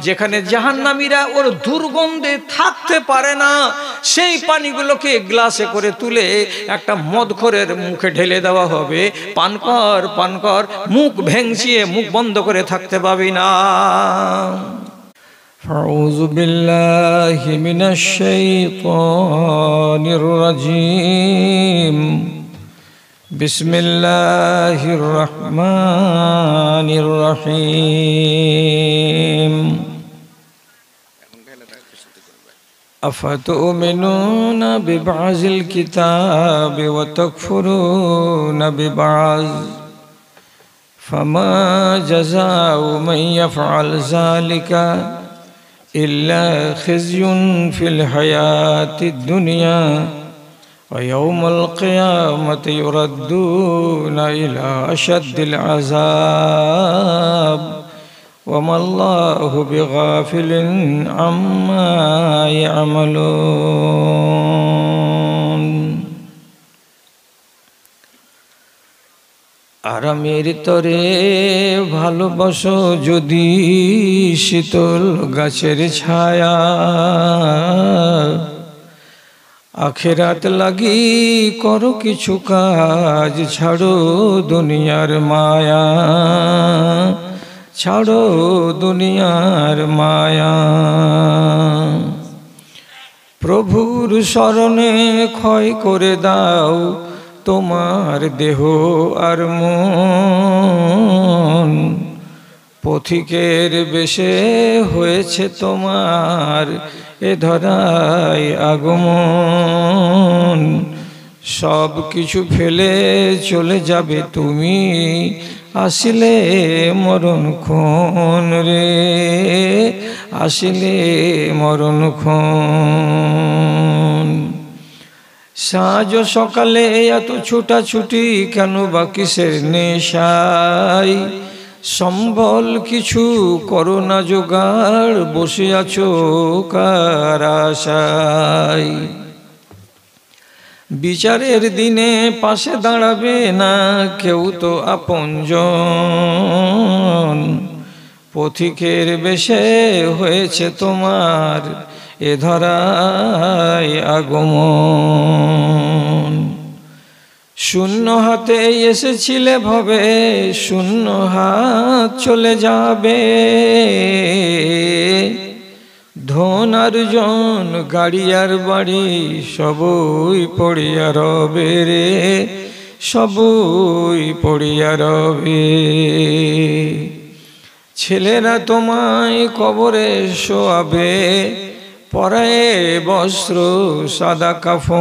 যেখানে জাহান্নামীরা ওর দুর্গন্ধে থাকতে পারে না, সেই পানিগুলোকে গ্লাসে করে তুলে একটা মদখোরের মুখে ঢেলে দেওয়া হবে। পান কর, পান কর, মুখ ভেঙচিয়ে মুখ বন্ধ করে থাকতে পাবি না। আউযু বিল্লাহি মিনাশ শাইতানির রাজীম। বিসমিল্লাহির রহমানির রহিম। আফাতুমিনুনা বিবাযিল কিতাবি ওয়া তাকফুরুনা বিবায ফামা জাযাউ মান ইয়াফআল যালিকা ইল্লা খিzyun ফিল হায়াতিদ দুনিয়া ওয়া ইয়াউমাল কিয়ামাতি ইউরাদ্দুনা ইলা আশাদ্দিল আযাব ওয়া মাল্লাহু বিগাফিলিন আম্মা ইয়ামালুন। আরামের তরে ভালোবাসো যদি শীতল গাছের ছায়া, আখিরাত লাগি করো কিছু কাজ, ছাড়ো দুনিয়ার মায়া, ছাড়ো দুনিয়ার মায়া। প্রভুর শরণে ক্ষয় করে দাও তোমার দেহ আর মন, পথিকের বেশে হয়েছে তোমার এ ধরায় আগমন। সব কিছু ফেলে চলে যাবে তুমি, আসিলে মরণক্ষণ রে, আসিলে মরণক্ষণ। সাঁঝ সকালে এত ছুটাছুটি কেন বা কিসের নেশায়, সম্বল কিছু করো না জোগাড়, বসে আছো কার আশায়। বিচারের দিনে পাশে দাঁড়াবে না কেউ তো আপনজন, পথিকের বেশে হয়েছে তোমার এ ধরায় আগমন। শূন্য হাতে এসেছিলে ভবে, শূন্য হাত চলে যাবে। ধন আর জন গাড়ি আর বাড়ি সবই পড়িয়া রবে রে, সবই পড়িয়া রবে। ছেলেরা তোমায় কবরে শোয়াবে, পরায়ে বস্ত্র সাদা কাফন,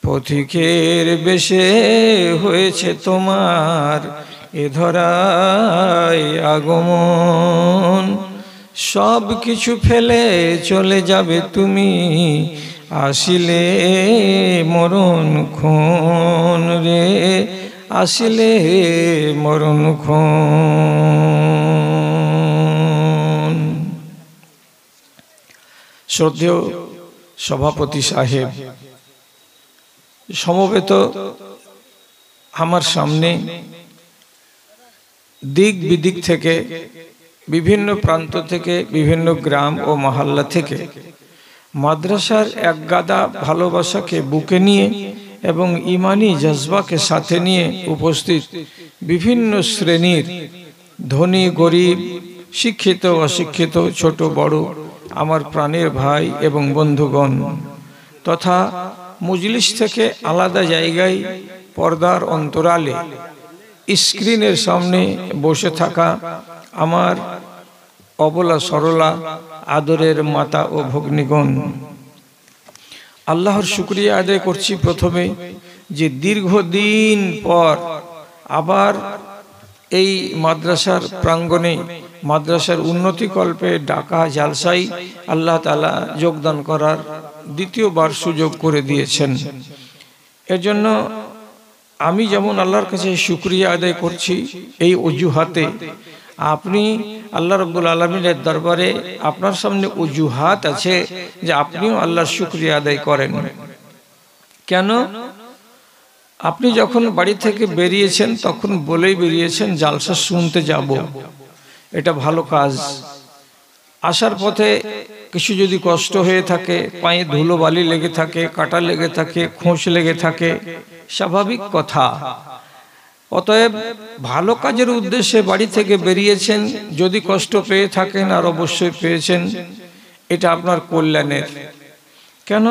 পথিকের বেশে হয়েছে তোমার এ ধরায় আগমন। সব কিছু ফেলে চলে যাবে তুমি, আসিলে মরণক্ষণ রে, আসিলে মরণক্ষণ। শ্রদ্ধেয় সভাপতি সাহেব, সমবেত আমার সামনে দিক বিদিক থেকে, বিভিন্ন প্রান্ত থেকে, বিভিন্ন গ্রাম ও মহল্লা থেকে মাদ্রাসার এক গাদা ভালোবাসাকে বুকে নিয়ে এবং ইমানি জজবাকে সাথে নিয়ে উপস্থিত বিভিন্ন শ্রেণীর ধনী গরিব, শিক্ষিত অশিক্ষিত, ছোট বড় আমার প্রাণের ভাই এবং বন্ধুগণ, তথা মজলিস থেকে আলাদা জায়গায় পর্দার অন্তরালে স্ক্রিনের সামনে বসে থাকা আমার অবলা সরলা আদরের মাতা ও ভগ্নীগণ, আল্লাহর শুকরিয়া আদায় করছি প্রথমে যে দীর্ঘদিন পর আবার এই মাদ্রাসার প্রাঙ্গণে মাদ্রাসার উন্নতিকল্পে ডাকা জালসাই আল্লাহ তাআলা যোগদান করার দ্বিতীয়বার সুযোগ করে দিয়েছেন। এর জন্য আমি যেমন আল্লাহর কাছে শুকরিয়া আদায় করছি, এই অজুহাতে আপনি আল্লাহ রাব্বুল আলামিনের দরবারে আপনার সামনে অজুহাত আছে যে আপনিও আল্লাহর শুকরিয়া আদায় করেন। কেন? আপনি যখন বাড়ি থেকে বেরিয়েছেন তখন বলেই বেরিয়েছেন জালসা শুনতে যাব, এটা ভালো কাজ। আসার পথে কিছু যদি কষ্ট হয়ে থাকে, পায়ে ধুলো বালি লেগে থাকে, কাঁটা লেগে থাকে, খোঁচ লেগে থাকে, স্বাভাবিক কথা। অতএব ভালো কাজের উদ্দেশ্যে বাড়ি থেকে বেরিয়েছেন, যদি কষ্ট পেয়ে থাকেন আর অবশ্যই পেয়েছেন, এটা আপনার কল্যাণের। কেন?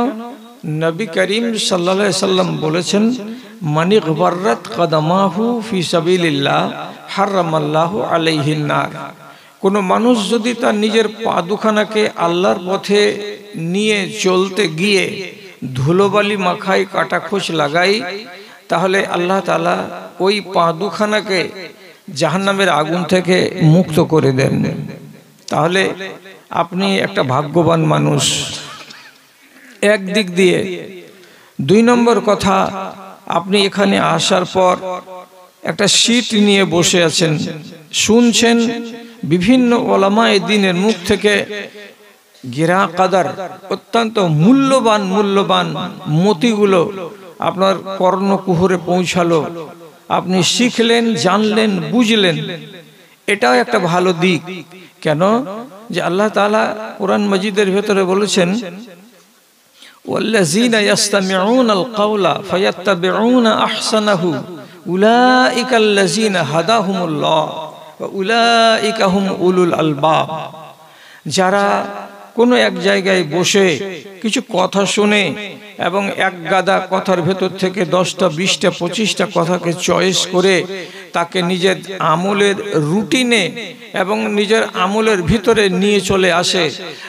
নবী করিম সাল্লাল্লাহু আলাইহি সাল্লাম বলেছেন, মানি গবাররাত কদমাহু ফি সাবিলিল্লাহ হারামাল্লাহু আলাইহিন নার। কোন মানুষ যদি তার নিজের পা দুখানাকে আল্লাহর পথে নিয়ে চলতে গিয়ে ধুলোবালি মাখায়, কাটা খোঁচ লাগাই, তাহলে আল্লাহ তাআলা ওই পা দুখানাকে জাহান্নামের আগুন থেকে মুক্ত করে দেন। তাহলে আপনি একটা ভাগ্যবান মানুষ একদিক দিয়ে। 2 নম্বর কথা, আপনি এখানে আসার পর একটা সিট নিয়ে বসে আছেন, শুনছেন বিভিন্ন ওলামায়ে দ্বীনের মুখ থেকে গিরা কাদার, অত্যন্ত মূল্যবান মতিগুলো আপনার কর্ণকুহরে পৌঁছালো, আপনি শিখলেন, জানলেন, বুঝলেন। এটাও একটা ভালো দিক। কেন? যে আল্লাহ তাআলা কোরআন মাজিদের ভেতরে বলেছেন, ওয়াল্লাযীনা ইয়াসতামিউনাল কাওলা ফায়াত্তাবিউনা আহসানাহু উলাইকাল্লাযীনা হাদাহুমুল্লাহ ওয়া উলাইকা হুম উলুল আলবাব। যারা কোনো এক জায়গায় বসে কিছু কথা শুনে এবং এক গাদা কথার ভেতর থেকে 10টা 20টা 25টা কথাকে চয়েস করে তাকে নিজের আমলের রুটিনে এবং নিজের আমলের ভিতরে নিয়ে চলে আসে,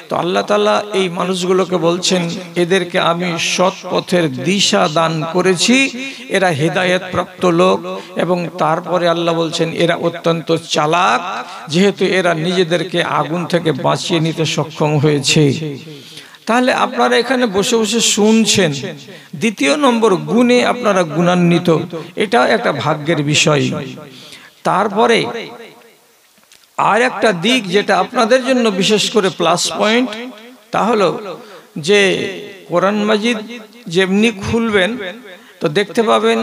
তো আল্লাহ তাআলা এই মানুষগুলোকে বলছেন, এদেরকে আমি সৎ পথের দিশা দান করেছি, এরা হেদায়েত প্রাপ্ত লোক। এবং তারপরে আল্লাহ বলছেন, এরা অত্যন্ত চালাক, যেহেতু এরা নিজেদেরকে আগুন থেকে বাঁচিয়ে নিতে সক্ষম হয়েছে। তাহলে আপনারা এখানে বসে বসে শুনছেন। 2 নম্বর, গুণে আপনারা গুণান্বিত, এটাও একটা ভাগ্যের বিষয়। তারপরে আর একটা দিক যেটা আপনাদের জন্য বিশেষ করে প্লাস পয়েন্ট, তা হলো যে কোরআন মাজিদ যেমনি খুলবেন তো দেখতে পাবেন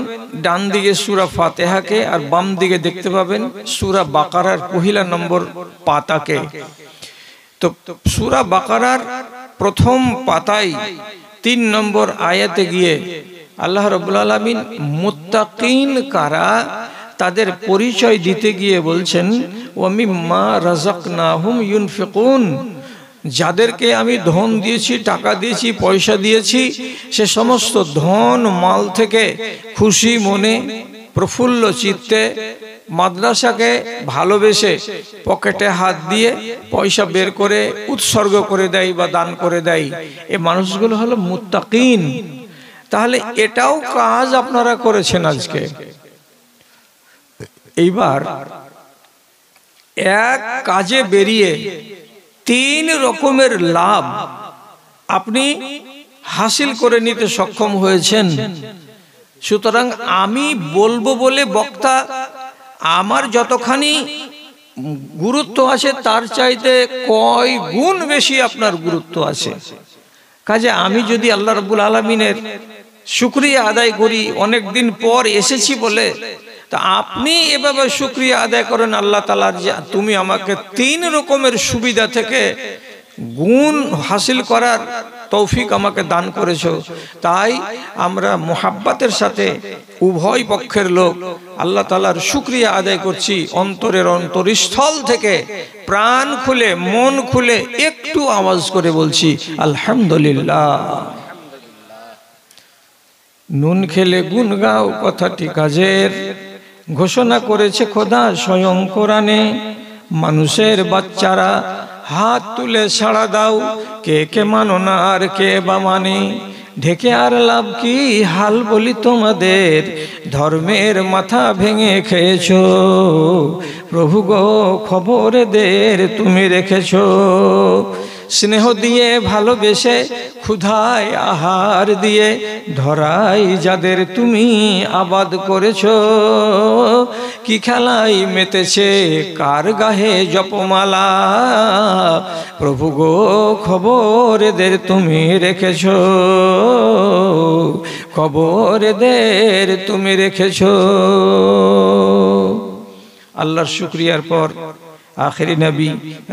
ডান দিকে সূরা ফাতিহাকে আর বাম দিকে দেখতে পাবেন সূরা বাকারার 1 নম্বর পাতাকে। তো সূরা বাকারার প্রথম পাতায় 3 নম্বর আয়াতে গিয়ে আল্লাহ রাব্বুল আলামিন মুত্তাকিন কারা তাদের পরিচয় দিতে গিয়ে বলছেন, ওয়া মিম্মা রাযাকনাহুম ইউনফিকুন। যাদেরকে আমি ধন দিয়েছি, টাকা দিয়েছি, পয়সা দিয়েছি, সে সমস্ত ধন মাল থেকে খুশি মনে প্রফুল্ল চিত্তে মাদ্রাসাকে ভালোবেসে পকেটে হাত দিয়ে পয়সা বের করে উৎসর্গ করে দেয় বা দান করে দেয়, এই মানুষগুলো হলো মুত্তাকিন। তাহলে এটাও কাজ আপনারা করেছেন আজকে। এইবার এক কাজে বেরিয়ে 3 রকমের লাভ আপনি হাসিল করে নিতে সক্ষম হয়েছেন। সুতরাং আমি বলবো বলে বক্তা আমার যতখানি গুরুত্ব আছে তার চাইতে কয় গুণ বেশি আপনার গুরুত্ব আছে। কাজে আমি যদি আল্লাহ রাব্বুল আলামিনের শুকরিয়া আদায় করি, অনেক দিন পর এসেছি বলে, তা আপনি এভাবে শুকরিয়া আদায় করেন আল্লাহ তাআলার, যে তুমি আমাকে 3 রকমের সুবিধা থেকে গুণ হাসিল করার তৌফিক আমাকে দান করেছো। তাই আমরা মুহাব্বতের সাথে উভয় পক্ষের লোক আল্লাহ তাআলার শুকরিয়া আদায় করছি, অন্তরের অন্তরস্থল থেকে প্রাণ খুলে মন খুলে একটু আওয়াজ করে বলছি আলহামদুলিল্লাহ। নুন খেলে গুণ গাও কথাটি কাজের, ঘোষণা করেছে খোদা স্বয়ং কোরআনে। মানুষের বাচ্চারা হাত তুলে সাড়া দাও, কে কে মানো না আর কে বা মানে। ঢেকে আর লাভ কি হাল বলি তোমাদের, ধর্মের মাথা ভেঙে খেয়েছো। প্রভু গো খবরেদের তুমি রেখেছো, স্নেহ দিয়ে ভালোবেসে ক্ষুধায় আহার দিয়ে ধরাই যাদের তুমি আবাদ করেছো, কি খেলায় মেতেছে কার গাহে জপমালা, প্রভু গো খবর এদের তুমি রেখেছো, খবর এদের তুমি রেখেছো। আল্লাহর শুকরিয়ার পর আখেরি নবী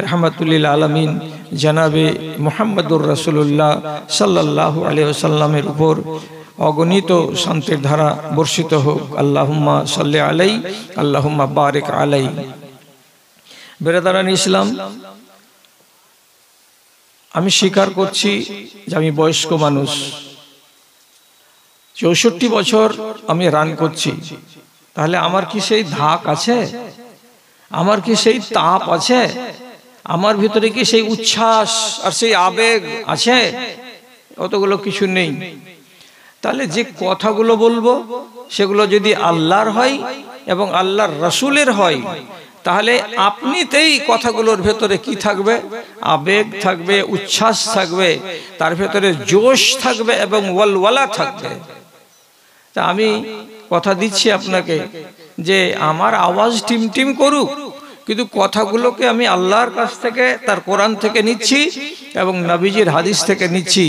রহমতুল্লিল আলমিন জনাবে মুহাম্মদুর রাসূলুল্লাহ সাল্লাল্লাহু আলাইহি ওয়াসাল্লামের উপর অগণিত শান্তির ধারা বর্ষিত হোক। আল্লাহুম্মা সাল্লি আলাইহি আল্লাহুম্মা বারিক আলাইহি। বেরাদারান ইসলাম, আমি স্বীকার করছি যে আমি বয়স্ক মানুষ, 64 বছর আমি রান করছি। তাহলে আমার কি সেই ধাক আছে? আমার কি সেই তাপ আছে? আমার ভিতরে কি সেই উচ্ছ্বাস আর সেই আবেগ আছে? অতগুলো কিছু নেই। তাহলে যে কথাগুলো বলবো সেগুলো যদি আল্লাহর হয় এবং আল্লাহর রাসূলের হয়, তাহলে আপনিতেই কথাগুলোর ভেতরে কি থাকবে? আবেগ থাকবে, উচ্ছ্বাস থাকবে, তার ভেতরে জোশ থাকবে এবং ওয়ালওয়ালা থাকবে। তা আমি কথা দিচ্ছি আপনাকে যে আমার আওয়াজ টিমটিম করুক, কিন্তু কথাগুলোকে আমি আল্লাহর কাছ থেকে, তার কোরআন থেকে নিচ্ছি এবং নবীজির হাদিস থেকে নিচ্ছি।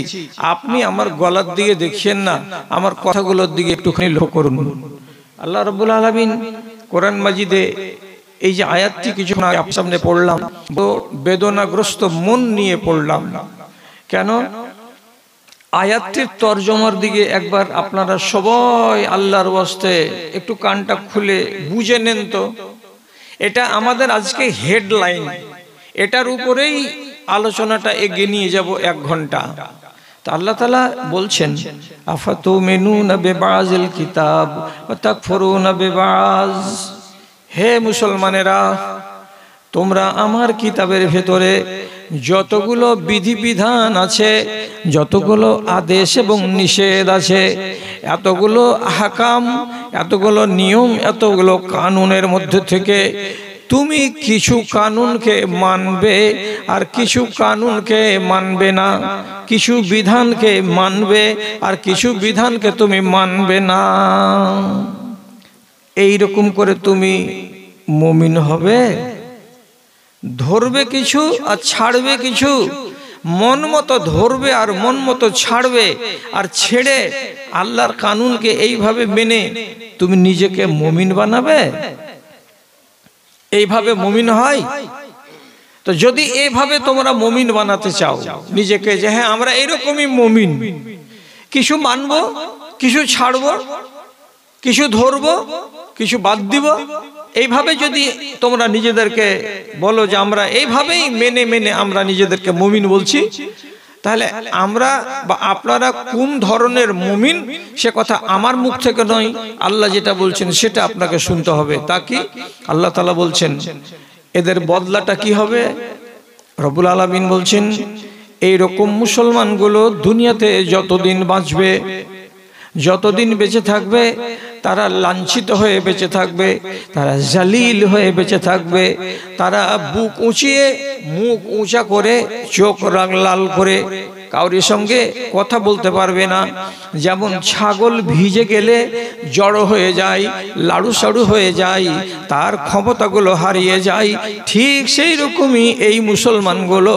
আপনি আমার গলার দিকে দেখছেন না, আমার কথাগুলোর দিকে একটুখানি লক্ষ্য করুন। আল্লাহ রাব্বুল আলামিন কোরআন মাজিদে এই যে আয়াতটি কিছুক্ষণ আগে আপনার সামনে পড়লাম, তো বেদনাগ্রস্ত মন নিয়ে পড়লাম। কেন? আয়াতটির তরজমার দিকে একবার আপনারা সবাই আল্লাহর ওয়াস্তে একটু কানটা খুলে বুঝে নেন তো। এটা আমাদের আজকে হেডলাইন, এটার উপরেই আলোচনাটা এগিয়ে নিয়ে যাব 1 ঘন্টা। তা আল্লাহ তাআলা বলছেন, আফাতুমিনুনা বিবাযিল কিতাব ওয়া তাকফুরুনা বিবায। হে মুসলমানেরা, তোমরা আমার কিতাবের ভেতরে যতগুলো বিধিবিধান আছে, যতগুলো আদেশ এবং নিষেধ আছে, এতগুলো আহকাম, এতগুলো নিয়ম, এতগুলো কানুনের মধ্যে থেকে তুমি কিছু কানুনকে মানবে আর কিছু কানুনকে মানবে না, কিছু বিধানকে মানবে আর কিছু বিধানকে তুমি মানবে না। এই রকম করে তুমি মুমিন হবে? ধরবে কিছু আর ছাড়বে কিছু, মন মতো ধরবে আর মন মতো ছাড়বে, আর ছেড়ে আল্লাহর কানুনকে এইভাবে মেনে তুমি নিজেকে মুমিন বানাবে? এইভাবে মুমিন হয়? তো যদি এইভাবে তোমরা মুমিন বানাতে চাও নিজেকে, যে হ্যাঁ আমরা এরকমই মুমিন, কিছু মানবো, কিছু ছাড়বো, কিছু ধরবো, কিছু বাদ দিব, এইভাবে যদি তোমরা নিজেদেরকে বলো যে আমরা এইভাবেই মেনে মেনে আমরা নিজেদেরকে মুমিন বলছি, তাহলে আমরা বা আপনারা কোন ধরনের মুমিন সে কথা আমার মুখ থেকে নয়, আল্লাহ যেটা বলছেন সেটা আপনাকে শুনতে হবে। তা কি? আল্লাহ তাআলা বলছেন এদের বদলাটা কি হবে? রব্বুল আলামিন বলছেন এইরকম মুসলমানগুলো দুনিয়াতে যতদিন বাঁচবে, যতদিন বেঁচে থাকবে, তারা লাঞ্ছিত হয়ে বেঁচে থাকবে, তারা জালিল হয়ে বেঁচে থাকবে, তারা বুক উঁচিয়ে, মুখ উঁচা করে, চোখ লাল করে কাউরির সঙ্গে কথা বলতে পারবে না। যেমন ছাগল ভিজে গেলে জড়ো হয়ে যায়, লাড়ু সাড়ু হয়ে যায়, তার ক্ষমতাগুলো হারিয়ে যায়, ঠিক সেই রকমই এই মুসলমানগুলো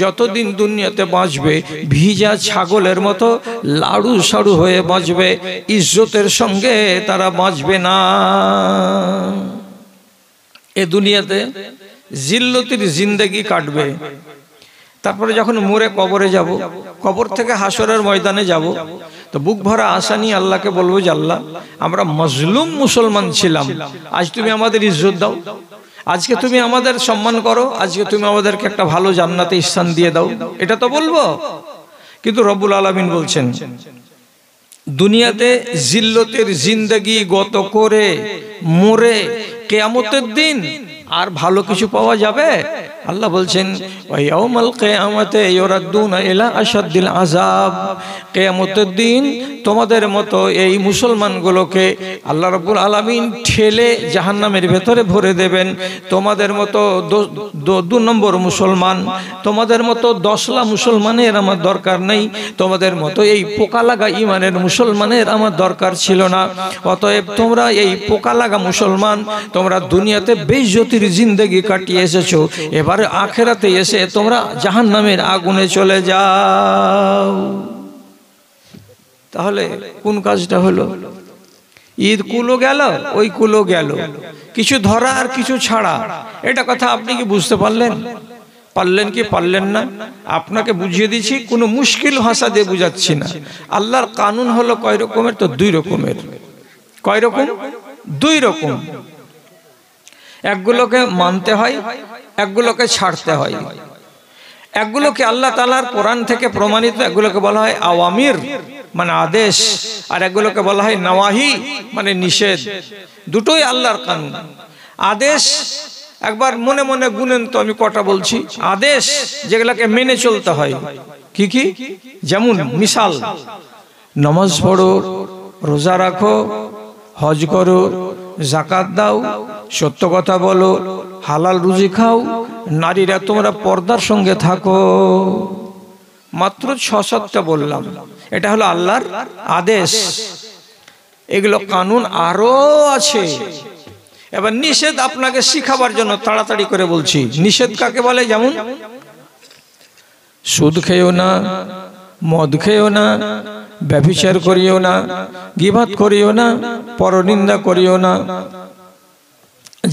যতদিন দুনিয়াতে বাঁচবে ভিজা ছাগলের মতো লাড়ু সাড়ু হয়ে বাঁচবে, ইজ্জতের সঙ্গে তারা বাঁচবে না। এ দুনিয়াতে জিল্লতির জিন্দেগি কাটবে। তারপরে যখন মরে কবরে যাব, কবর থেকে হাসরের ময়দানে যাব, তো বুক ভরা আশা নিয়ে আল্লাহকে বলবো যে আল্লাহ আমরা মজলুম মুসলমান ছিলাম, আজ তুমি আমাদের ইজ্জত দাও, আজকে তুমি আমাদের সম্মান করো, আজকে তুমি আমাদেরকে একটা ভালো জান্নাতে স্থান দিয়ে দাও, এটা তো বলবো। কিন্তু রব্বুল আলামিন বলছেন দুনিয়াতে জিল্লতের জিন্দেগি গত করে মরে কিয়ামতের দিন আর ভালো কিছু পাওয়া যাবে? আল্লাহ বলছেন ওয়া ইয়াউমাল কিয়ামাতি ইউরাদ্দুনা ইলা আশাদ্দিল আযাব, কিয়ামতের দিন তোমাদের মতো এই মুসলমানগুলোকে আল্লাহ রাব্বুল আলামিন ঠেলে জাহান্নামের ভেতরে ভরে দেবেন। তোমাদের মতো 2 নম্বর মুসলমান, তোমাদের মতো 10লা মুসলমানের আমার দরকার নেই, তোমাদের মতো এই পোকা লাগা ইমানের মুসলমানের আমার দরকার ছিল না। অতএব তোমরা এই পোকা লাগা মুসলমান, তোমরা দুনিয়াতে বেইজ্জতির জিন্দেগি কাটিয়ে এসেছো, এবারে আখেরাতে এসে তোমরা জাহান্নামের আগুনে চলে যাও। তাহলে কোন কাজটা হলো? ঈদ কুলো গেল, ওই কুলো গেল, কিছু ধরা আর কিছু ছাড়া। এটা কথা আপনি কি বুঝতে পারলেন? পারলেন কি পারলেন না? আপনাকে বুঝিয়ে দিচ্ছি, কোনো মুশকিল ভাষা দিয়ে বুঝাচ্ছি না। আল্লাহর কানুন হলো কয় রকমের? তো 2 রকমের। কয় রকম? 2 রকম। একগুলোকে মানতে হয়, একগুলোকে ছাড়তে হয়। একগুলোকে আল্লাহ তাআলার কোরআন থেকে প্রমাণিত, একগুলোকে বলা হয় আওয়ামির মানে আদেশ, আর একগুলোকে বলা হয় নাওয়াহি মানে নিষেধ। দুটোই আল্লাহর কানুন। আদেশ একবার মনে মনে গুনেন তো আমি কটা বলছি। আদেশ যেগুলোকে মেনে চলতে হয়, কি কি? যেমন মিসাল, নামাজ পড়ো, রোজা রাখো, হজ করো, যাকাত দাও, সত্য কথা বলো, হালাল রুজি খাও, নারীরা তোমরা পর্দার সঙ্গে থাকো। মাত্র 6-7টা বললাম। এটা হলো আল্লাহর আদেশ। এগুলো কানুন আরো আছে। এবার নিষেধ আপনাকে শিখাবার জন্য তাড়াতাড়ি করে বলছি। নিষেধ কাকে বলে? যেমন সুদ খেও না, মদ খেও না, ব্যভিচার করিও না, গীবত করিও না, পরনিন্দা করিও না,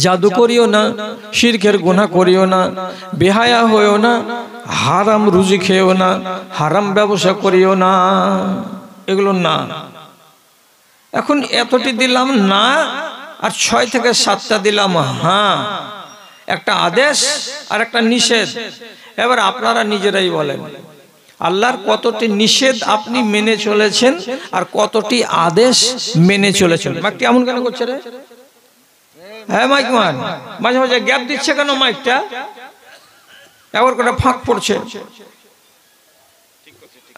জাদু করিও না, শিরকের গুনাহ করিও না, বেহায়া হইও না, হারাম রুজি খেও না, হারাম ব্যবসা করিও না। এগুলো না। এখন এতটি দিলাম না, আর 6 থেকে 7টা দিলাম হ্যাঁ। একটা আদেশ আর একটা নিষেধ। এবার আপনারা নিজেরাই বলেন, আল্লাহর কতটি নিষেধ আপনি মেনে চলেছেন আর কতটি আদেশ মেনে চলেছেন? মাইকটা এমন কেন করছে রে? হ্যাঁ মাইক মান, মাঝে মাঝে গ্যাপ দিচ্ছে কেন মাইকটা? এবার করে ফাঁক পড়ছে।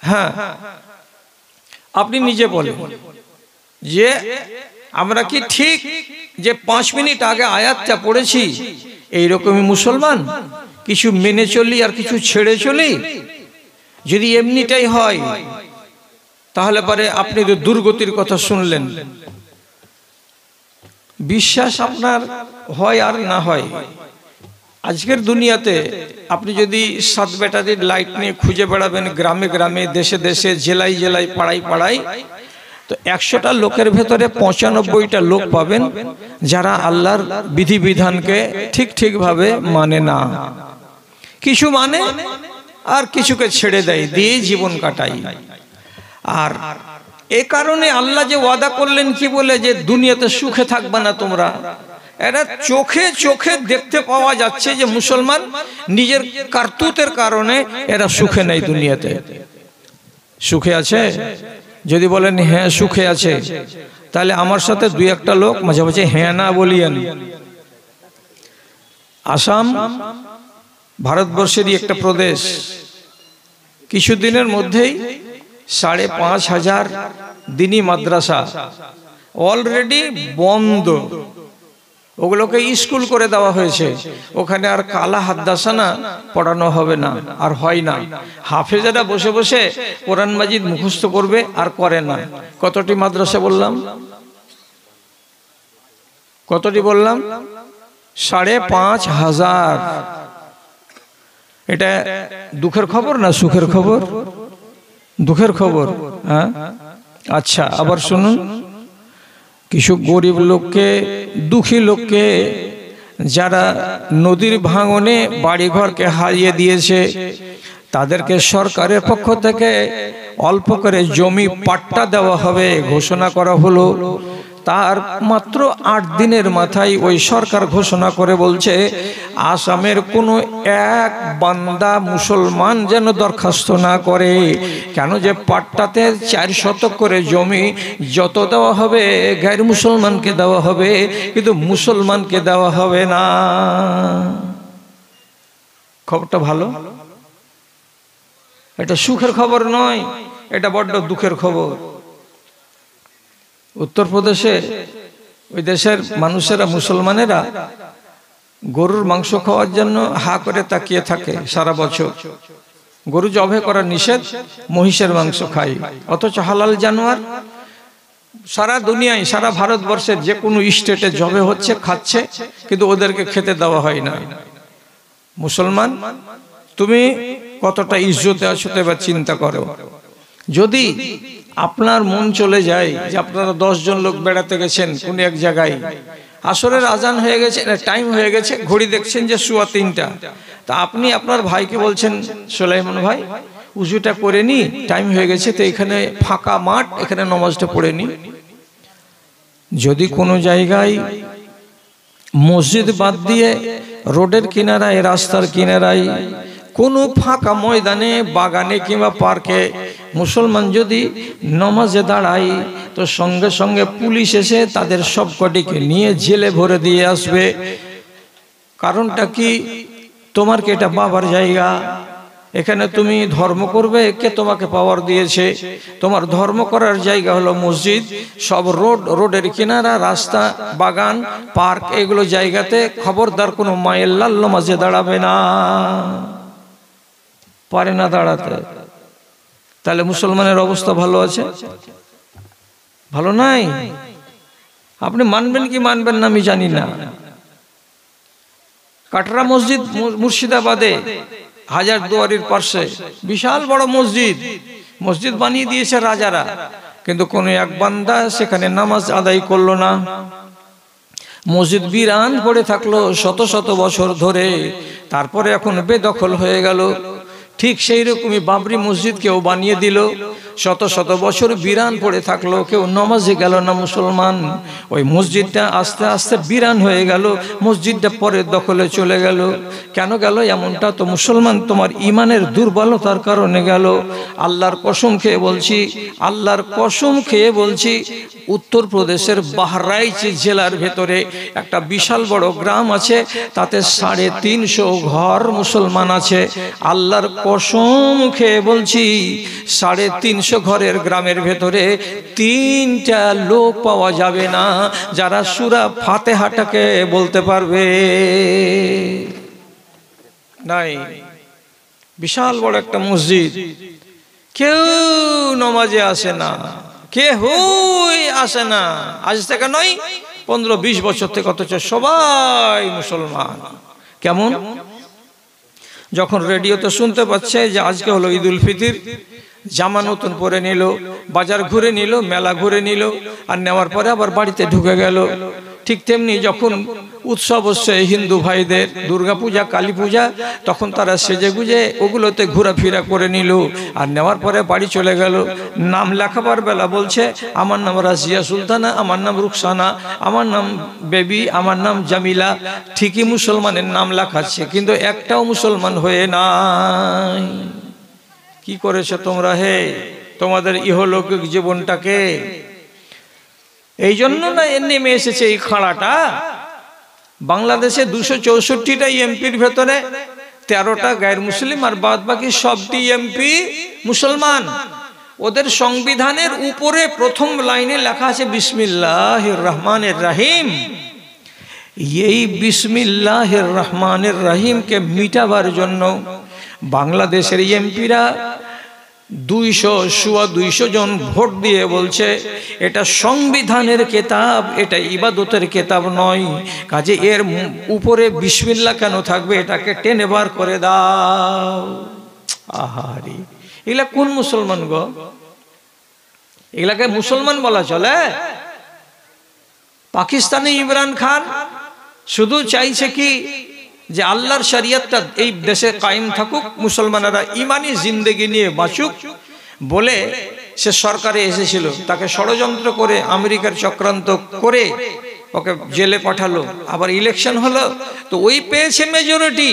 হ্যাঁ, আপনি নিজে বলেন যে আমরা কি ঠিক যে 5 মিনিট আগে আয়াতটা পড়েছি এইরকমই মুসলমান, কিছু মেনে চলি আর কিছু ছেড়ে চলি? যদি এমনিটাই হয় তাহলে পরে আপনি তো দুর্গতির কথা শুনলেন। বিশ্বাস আপনার হয় আর না হয়, আজকের দুনিয়াতে আপনি যদি 7 ব্যাটারির লাইট নিয়ে খুঁজে বেড়াবেন গ্রামে গ্রামে, দেশে দেশে, জেলায় জেলায়, পাড়ায় পাড়ায়, তো 100টা লোকের ভেতরে 95টা লোক পাবেন যারা আল্লাহর বিধিবিধানকে ঠিক ভাবে মানে না। কিছু মানে আর কিছুকে ছেড়ে দেয়, দিয়ে জীবন কাটাই। আর এ কারণে আল্লাহ যে ওয়াদা করলেন কি বলে, যে দুনিয়াতে সুখে থাকবে না তোমরা, এরা চোখে চোখে দেখতে পাওয়া যাচ্ছে যে মুসলমান নিজের কারতুতের কারণে এরা সুখে নেই। দুনিয়াতে সুখে আছে? যদি বলেন হ্যাঁ সুখে আছে, তাহলে আমার সাথে 2-1টা লোক মাঝে মাঝে হ্যাঁ না বলিয়েন। আসাম ভারতবর্ষেরই একটা প্রদেশ, কিছুদিনের মধ্যেই 5,500 দিনী মাদ্রাসা অলরেডি বন্ধ। ওগুলোকে স্কুল করে দেওয়া হয়েছে। ওখানে আর কালা হাদ্দাসানা পড়ানো হবে না, আর হয় না। হাফেজারা বসে বসে কোরআন মাজিদ মুখস্থ করবে আর করে না। কতটি মাদ্রাসা বললাম? কতটি বললাম? 5,500। এটা দুঃখের খবর না সুখের খবর? দুঃখের খবর। হ্যাঁ, আচ্ছা আবার শুনুন, কিছু গরিব লোককে, দুঃখী লোককে, যারা নদীর ভাঙনে বাড়িঘরকে হারিয়ে দিয়েছে, তাদেরকে সরকারের পক্ষ থেকে অল্প করে জমি পাট্টা দেওয়া হবে ঘোষণা করা হলো। তার মাত্র 8 দিনের মাথায় ওই সরকার ঘোষণা করে বলছে, আসামের কোনো এক বান্দা মুসলমান যেন দরখাস্ত না করে। কেন? যে পাট্টাতে 4 শতক করে জমি যত দেওয়া হবে গায়ের মুসলমানকে দেওয়া হবে, কিন্তু মুসলমানকে দেওয়া হবে না। খবরটা ভালো, এটা সুখের খবর নয়, এটা বড্ড দুঃখের খবর। উত্তরপ্রদেশে ওই দেশের মানুষেরা, মুসলমানেরা গরুর মাংস খাওয়ার জন্য হা করে তাকিয়ে থাকে সারা বছর। গরু জবাই করা নিষেধ, মহিষের মাংস খায়, অথচ হালাল জানোয়ার সারা দুনিয়ায়, সারা ভারতবর্ষের যে কোনো স্টেটে জবাই হচ্ছে, খাচ্ছে, কিন্তু ওদেরকে খেতে দেওয়া হয় না। মুসলমান তুমি কতটা ইজ্জতে আছো এবার চিন্তা করো। যদি আপনার মন চলে যায় যে আপনারা 10 জন লোক বেড়াতে গেছেন কোন এক জায়গায়, আসরের আজান হয়ে গেছে, টাইম হয়ে গেছে, ঘড়ি দেখছেন যে 3:15, তা আপনি আপনার ভাইকে বলছেন, সুলাইমান ভাই উজুটা করে নি, টাইম হয়ে গেছে, তো এখানে ফাঁকা মাঠ, এখানে নামাজটা পড়ে নি। যদি কোনো জায়গায় মসজিদ বাদ দিয়ে রোডের কিনারায়, রাস্তার কিনারায়, কোনো ফাঁকা ময়দানে, বাগানে কিংবা পার্কে মুসলমান যদি নামাজে দাঁড়ায়, তো সঙ্গে সঙ্গে পুলিশ এসে তাদের সবকটিকে নিয়ে জেলে ভরে দিয়ে আসবে। কারণটা কি? তোমার কি এটা বাবার জায়গা? এখানে তুমি ধর্ম করবে, কে তোমাকে পাওয়ার দিয়েছে? তোমার ধর্ম করার জায়গা হলো মসজিদ। সব রোডের কিনারা, রাস্তা, বাগান, পার্ক, এগুলো জায়গাতে খবরদার কোনো মায়ের লাল নামাজে দাঁড়াবে না, পারে না দাঁড়াতে। তাহলে মুসলমানের অবস্থা ভালো আছে? ভালো নাই। আপনি মানবেন কি মানবেন না আমি জানি না। কাটরা মসজিদ মুর্শিদাবাদে, হাজারদুয়ারির পাশে বিশাল বড় মসজিদ, মসজিদ বানিয়ে দিয়েছে রাজারা, কিন্তু কোন এক বান্দা সেখানে নামাজ আদায় করলো না। মসজিদ বিরান পড়ে থাকলো শত শত বছর ধরে, তারপরে এখন বেদখল হয়ে গেল। ঠিক সেই রকমই বাবরি মসজিদ কেউ বানিয়ে দিল, শত শত বছর বিরান পড়ে থাকলো, কেউ নামাজে গেল না মুসলমান। ওই মসজিদটা আস্তে আস্তে বিরান হয়ে গেল, মসজিদটা পরের দখলে চলে গেল। কেন গেল এমনটা? তো মুসলমান তোমার ইমানের দুর্বলতার কারণে গেল। আল্লাহর কসম খেয়ে বলছি, আল্লাহর কসম খেয়ে বলছি, উত্তরপ্রদেশের বাহরাইচ জেলার ভেতরে একটা বিশাল বড় গ্রাম আছে, তাতে 350 ঘর মুসলমান আছে। আল্লাহর কসম খেয়ে বলছি, 350 ঘরের গ্রামের ভেতরে 3টা লোক পাওয়া যাবে না যারা সূরা ফাতিহাটাকে বলতে পারবে। নাই। বিশাল বড় একটা মসজিদ, কেউ নামাজে আসে না, কেউই আসে না। আজ থেকে নয়, 15-20 বছর থেকে, অথচ সবাই মুসলমান। কেমন? যখন রেডিওতে শুনতে পাচ্ছে যে আজকে হলো ঈদুল ফিতর, জামা নতুন পরে নিল, বাজার ঘুরে নিল, মেলা ঘুরে নিল, আর নেওয়ার পরে আবার বাড়িতে ঢুকে গেল। ঠিক তেমনি যখন উৎসব হচ্ছে হিন্দু ভাইদের, দুর্গা পূজা, কালী পূজা, তখন তারা সেজে গুজে ওগুলোতে ঘোরাফেরা করে নিল, আর নেওয়ার পরে বাড়ি চলে গেল। নাম লেখাবার বেলা বলছে আমার নাম রাজিয়া সুলতানা, আমার নাম রুকসানা, আমার নাম বেবি, আমার নাম জামিলা। ঠিকই মুসলমানের নাম লেখাচ্ছে, কিন্তু একটাও মুসলমান হয়ে নাই। কি করেছো তোমরা হে তোমাদের ইহলৌকিক জীবনটাকে? এই জন্য না নেমে এসেছে এই খাড়াটা। বাংলাদেশে 264টা এমপির ভেতরে 13টা গায়ের মুসলিম, আর বাদ বাকি সবটি এমপি মুসলমান। ওদের সংবিধানের উপরে প্রথম লাইনে লেখা আছে বিসমিল্লাহির রহমানির রহিম। এই বিসমিল্লাহির রহমানির রহিমকে মিটাবার জন্য বাংলাদেশের এমপিরা 200 জন ভোট দিয়ে বলছে এটা সংবিধানের কিতাব, এটা ইবাদতের কিতাব নয়, কাজে এর উপরে বিসমিল্লাহ কেন থাকবে, এটাকে টেনে বার করে দাও। আহারে, এগুলা কোন মুসলমান গো? এগুলাকে মুসলমান বলা চলে? পাকিস্তানি ইমরান খান শুধু চাইছে কি যে আল্লাহর শরীয়তটা এই দেশে কায়েম থাকুক, মুসলমানেরা ইমানি জিন্দেগি নিয়ে বাঁচুক বলে সে সরকারে এসেছিল। তাকে ষড়যন্ত্র করে আমেরিকার চক্রান্ত করে ওকে জেলে পাঠালো, আবার ইলেকশন হলো, তো ওই পেয়েছে মেজরিটি,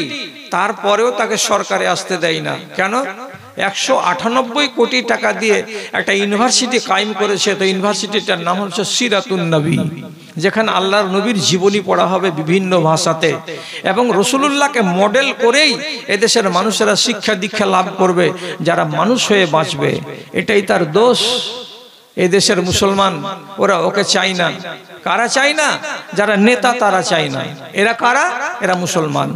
তারপরেও তাকে সরকারে আসতে দেয় না। কেন? 198 কোটি টাকা দিয়ে একটা ইউনিভার্সিটি কায়েম করেছে, তো ইউনিভার্সিটিটার নাম হচ্ছে সিরাতুন নবী। যেখানে আল্লাহর নবীর জীবনী পড়া হবে বিভিন্ন ভাষাতে, এবং রাসূলুল্লাহকে মডেল করেই এদেশের মানুষেরা শিক্ষা দীক্ষা লাভ করবে, যারা মানুষ হয়ে বাঁচবে। এটাই তার দোষ। এই দেশের মুসলমান ওরা ওকে চায় না। কারা চায় না? যারা নেতা তারা চায় না। এরা কারা? এরা মুসলমান।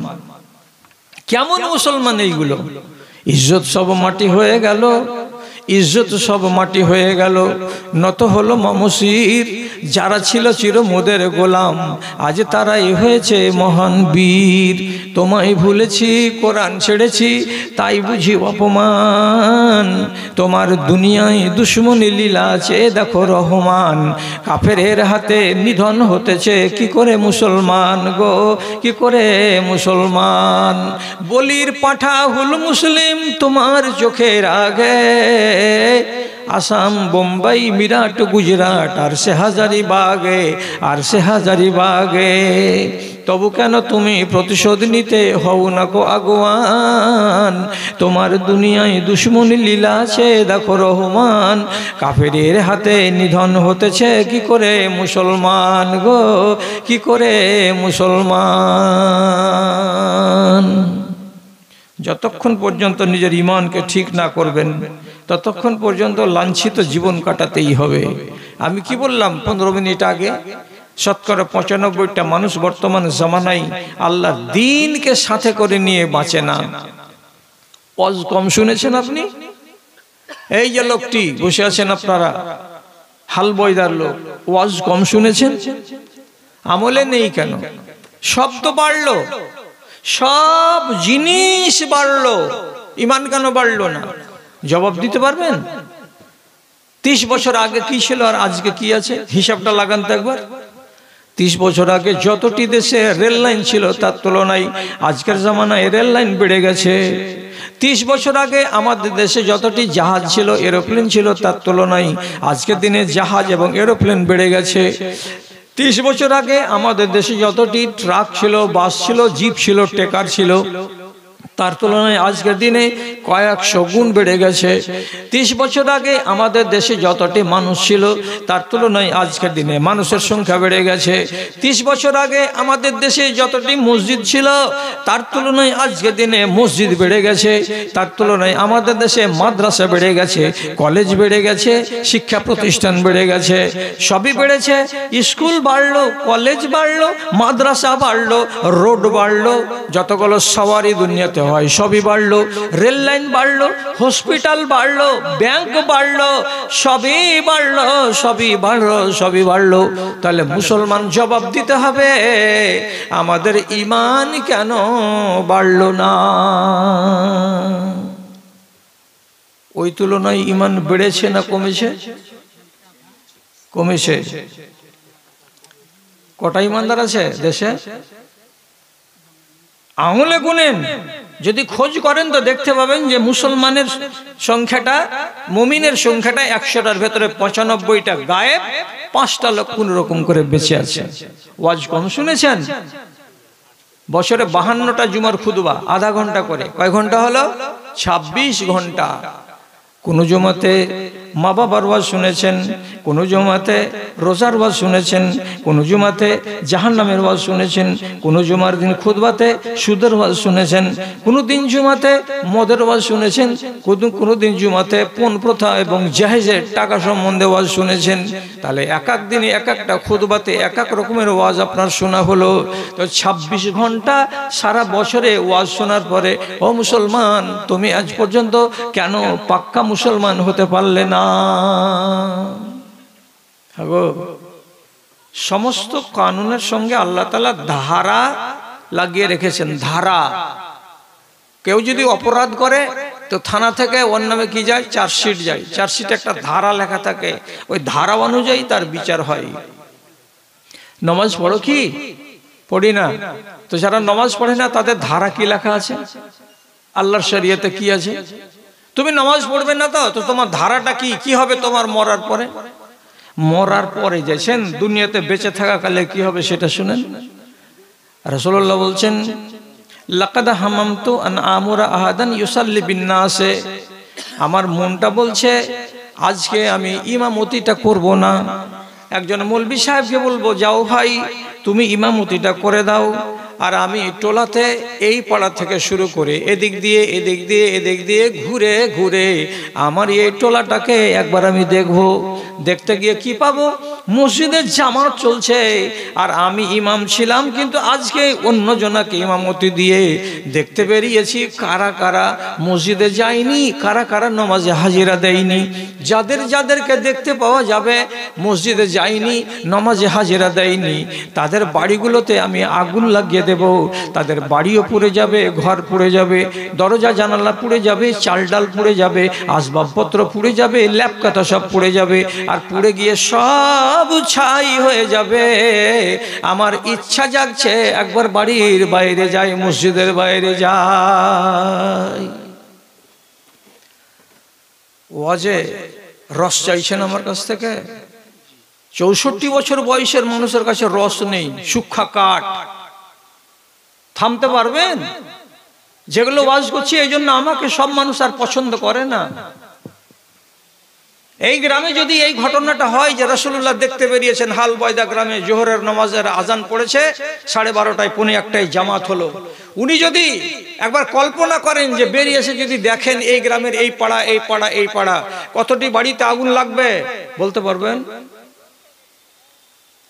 কেমন মুসলমান এইগুলো? ইজ্জত সব মাটি হয়ে গেল, ইজ্জত সব মাটি হয়ে গেল, নত হলো মমশির। যারা ছিল চির মোদের গোলাম, আজ তারাই হয়েছে মহান বীর। তোমায় ভুলেছি, কোরআন ছেড়েছি, তাই বুঝি অপমান। তোমার দুনিয়ায় দুশ্মনী লীলা আছে, দেখো রহমান। কাফেরের হাতে নিধন হতেছে, কি করে মুসলমান গো, কি করে মুসলমান? বলির পাঠা হুল মুসলিম তোমার চোখের আগে, আসাম বোম্বাই মিরাট গুজরাট আর সে হাজারি বাগে, আর সে হাজারি বাগে। তবু কেন তুমি প্রতিশোধ নিতে হও না কো আগুয়ান? তোমার দুনিয়ায় দুশ্মনী লীলা আছে, দেখো রহমান। কাফেরের হাতে নিধন হতেছে, কি করে মুসলমান গো, কি করে মুসলমান? যতক্ষণ পর্যন্ত নিজের ঈমানকে ঠিক না করবেন, ততক্ষণ পর্যন্ত লাঞ্ছিত জীবন কাটাতেই হবে। আমি কি বললাম 15 মিনিট আগে? শতকরা 95টা মানুষ বর্তমান জামানায় আল্লাহর দ্বীনকে সাথে করে নিয়ে বাঁচে না। ওয়াজ কম শুনেছেন আপনি? এই যে লোকটি বসে আছেন আপনারা, হালবয়দার লোক, ওয়াজ কম শুনেছেন? আমলে নেই কেন? শব্দ বাড়লো, সব জিনিস বাড়লো, ঈমান কেন বাড়লো না? জবাব দিতে পারবেন? 30 বছর আগে কি ছিল আর আজকে কি আছে? হিসাবটা লাগান তো একবার। 30 বছর আগে যতটি দেশে রেল লাইন ছিল তার তুলনায় আজকের জামানায় রেল লাইন বেড়ে গেছে। 30 বছর আগে আমাদের দেশে যতটি জাহাজ ছিল, এরোপ্লেন ছিল, তার তুলনায় আজকের দিনে জাহাজ এবং এরোপ্লেন বেড়ে গেছে। 30 বছর আগে আমাদের দেশে যতটি ট্রাক ছিল, বাস ছিল, জিপ ছিল, ট্রেকার ছিল, তার তুলনায় আজকের দিনে কয়েকশো গুণ বেড়ে গেছে। 30 বছর আগে আমাদের দেশে যতটি মানুষ ছিল, তার তুলনায় আজকের দিনে মানুষের সংখ্যা বেড়ে গেছে। 30 বছর আগে আমাদের দেশে যতটি মসজিদ ছিল, তার তুলনায় আজকের দিনে মসজিদ বেড়ে গেছে। তার তুলনায় আমাদের দেশে মাদ্রাসা বেড়ে গেছে, কলেজ বেড়ে গেছে, শিক্ষা প্রতিষ্ঠান বেড়ে গেছে। সবই বেড়েছে। স্কুল বাড়লো, কলেজ বাড়লো, মাদ্রাসা বাড়লো, রোড বাড়লো, যতগুলো সওয়ারি দুনিয়াতে হয় সবই বাড়লো। রেল লাইন বাড়লো, হসপিটাল বাড়লো, ব্যাংক বাড়লো, সবই বাড়লো, সবই বাড়লো, সবই বাড়লো। তাহলে মুসলমান জবাব দিতে হবে, আমাদের ঈমান কেন বাড়লো না? ওই তুলনায় ঈমান বেড়েছে না কমেছে? কমেছে। কটা ঈমানদার আছে দেশে? আঙুলে গুনেন। যদি খোঁজ করেন তো দেখতে পাবেন যে মুসলমানের সংখ্যাটা, মুমিনের সংখ্যাটা 100টার ভেতরে 95টা গায়েব, 5টা লোক কোন রকম করে বেঁচে আছে। ওয়াজ কম শুনেছেন? বছরে 52টা জুমার খুতবা, আধা ঘন্টা করে। কয় ঘন্টা হলো? 26 ঘন্টা। কোন জমাতে মা বাবার ওয়াজ শুনেছেন, কোন জমাতে রোজার ওয়াজ শুনেছেন, কোন জমাতে জাহান্নামের ওয়াজ শুনেছেন, কোন জুমার দিন খুতবাতে সুদের ওয়াজ শুনেছেন, কোন দিন জুমাতে মদের ওয়াজ শুনেছেন, কোন দিন জুমাতে পণ প্রথা এবং জাহেজের টাকা সম্বন্ধে ওয়াজ শুনেছেন। তাহলে এক এক দিনে এক একটা খুতবাতে এক এক রকমের ওয়াজ আপনার শোনা হলো। তো 26 ঘন্টা সারা বছরে ওয়াজ শোনার পরে, ও মুসলমান, তুমি আজ পর্যন্ত কেন পাক্কা মুসলমান হতে পারলে না? সমস্ত কানুনের সঙ্গে আল্লাহ তাআলা ধারা লাগিয়ে রেখেছেন। ধারা। কেউ যদি অপরাধ করে তো থানা থেকে ওর নামে কি যায়? চার্জশিট যায়। চার্জশিটে একটা ধারা লেখা থাকে, ওই ধারা অনুযায়ী তার বিচার হয়। নামাজ পড়ো কি? পড়ি না। তো যারা নামাজ পড়ে না তাদের ধারা কি লেখা আছে? আল্লাহর শরীয়তে কি আছে? তুমি নামাজ পড়বে না তো তোমার ধারাটা কি? কি হবে তোমার মরার পরে? মরার পরে যাচ্ছেন, দুনিয়াতে বেঁচে থাকাকালে কি হবে সেটা শুনেন। রাসূলুল্লাহ বলছেন, লাকাদ হামামতু আন আমুরা আহাদান ইউসাল্লি বিন্নাসে, আমার মনটা বলছে আজকে আমি ইমামতিটা করব না, একজন মৌলবি সাহেবকে বলবো, যাও ভাই তুমি ইমামতিটা করে দাও, আর আমি টোলাতে এই পাড়া থেকে শুরু করে এদিক দিয়ে এদিক দিয়ে এদিক দিয়ে ঘুরে ঘুরে আমার এই টোলাটাকে একবার আমি দেখব। দেখতে গিয়ে কি পাবো? মসজিদের জামাত চলছে আর আমি ইমাম ছিলাম, কিন্তু আজকে অন্যজনাকে ইমামতি দিয়ে দেখতে বেরিয়েছি কারা কারা মসজিদে যায়নি, কারা কারা নামাজে হাজিরা দেয়নি। যাদের যাদেরকে দেখতে পাওয়া যাবে মসজিদে যায়নি, নামাজে হাজিরা দেয়নি, তাদের বাড়িগুলোতে আমি আগুন লাগিয়ে দেব। তাদের বাড়িও পুড়ে যাবে, ঘর পুড়ে যাবে, দরজা জানালা পুড়ে যাবে, চাল ডাল পুড়ে যাবে, আসবাবপত্র পুড়ে যাবে, ল্যাপকাতা সব পুড়ে যাবে, আর পুড়ে গিয়ে সব ছাই হয়ে যাবে। আমার ইচ্ছা জাগছে একবার বাড়ির বাইরে যাই, মসজিদের বাইরে যাই। ওয়াজে রস চাইছেন আমার কাছ থেকে? 64 বছর বয়সের মানুষের কাছে রস নেই, শুক্ষা কাঠ। থামতে পারবেন? যেগুলো ওয়াজ করছি এই জন্য আমাকে সব মানুষ আর পছন্দ করে না। এই গ্রামে যদি এই ঘটনাটা হয় যে রাসূলুল্লাহ দেখতে বেরিয়েছেন হাল বয়দা গ্রামে, জোহরের নামাজের আজান পড়েছে, 12:30টায় 1:45টায় জামাত হলো, উনি যদি একবার কল্পনা করেন যে বেরিয়েছে, যদি দেখেন এই গ্রামের এই পাড়া এই পাড়া এই পাড়া, কতটি বাড়িতে আগুন লাগবে বলতে পারবেন?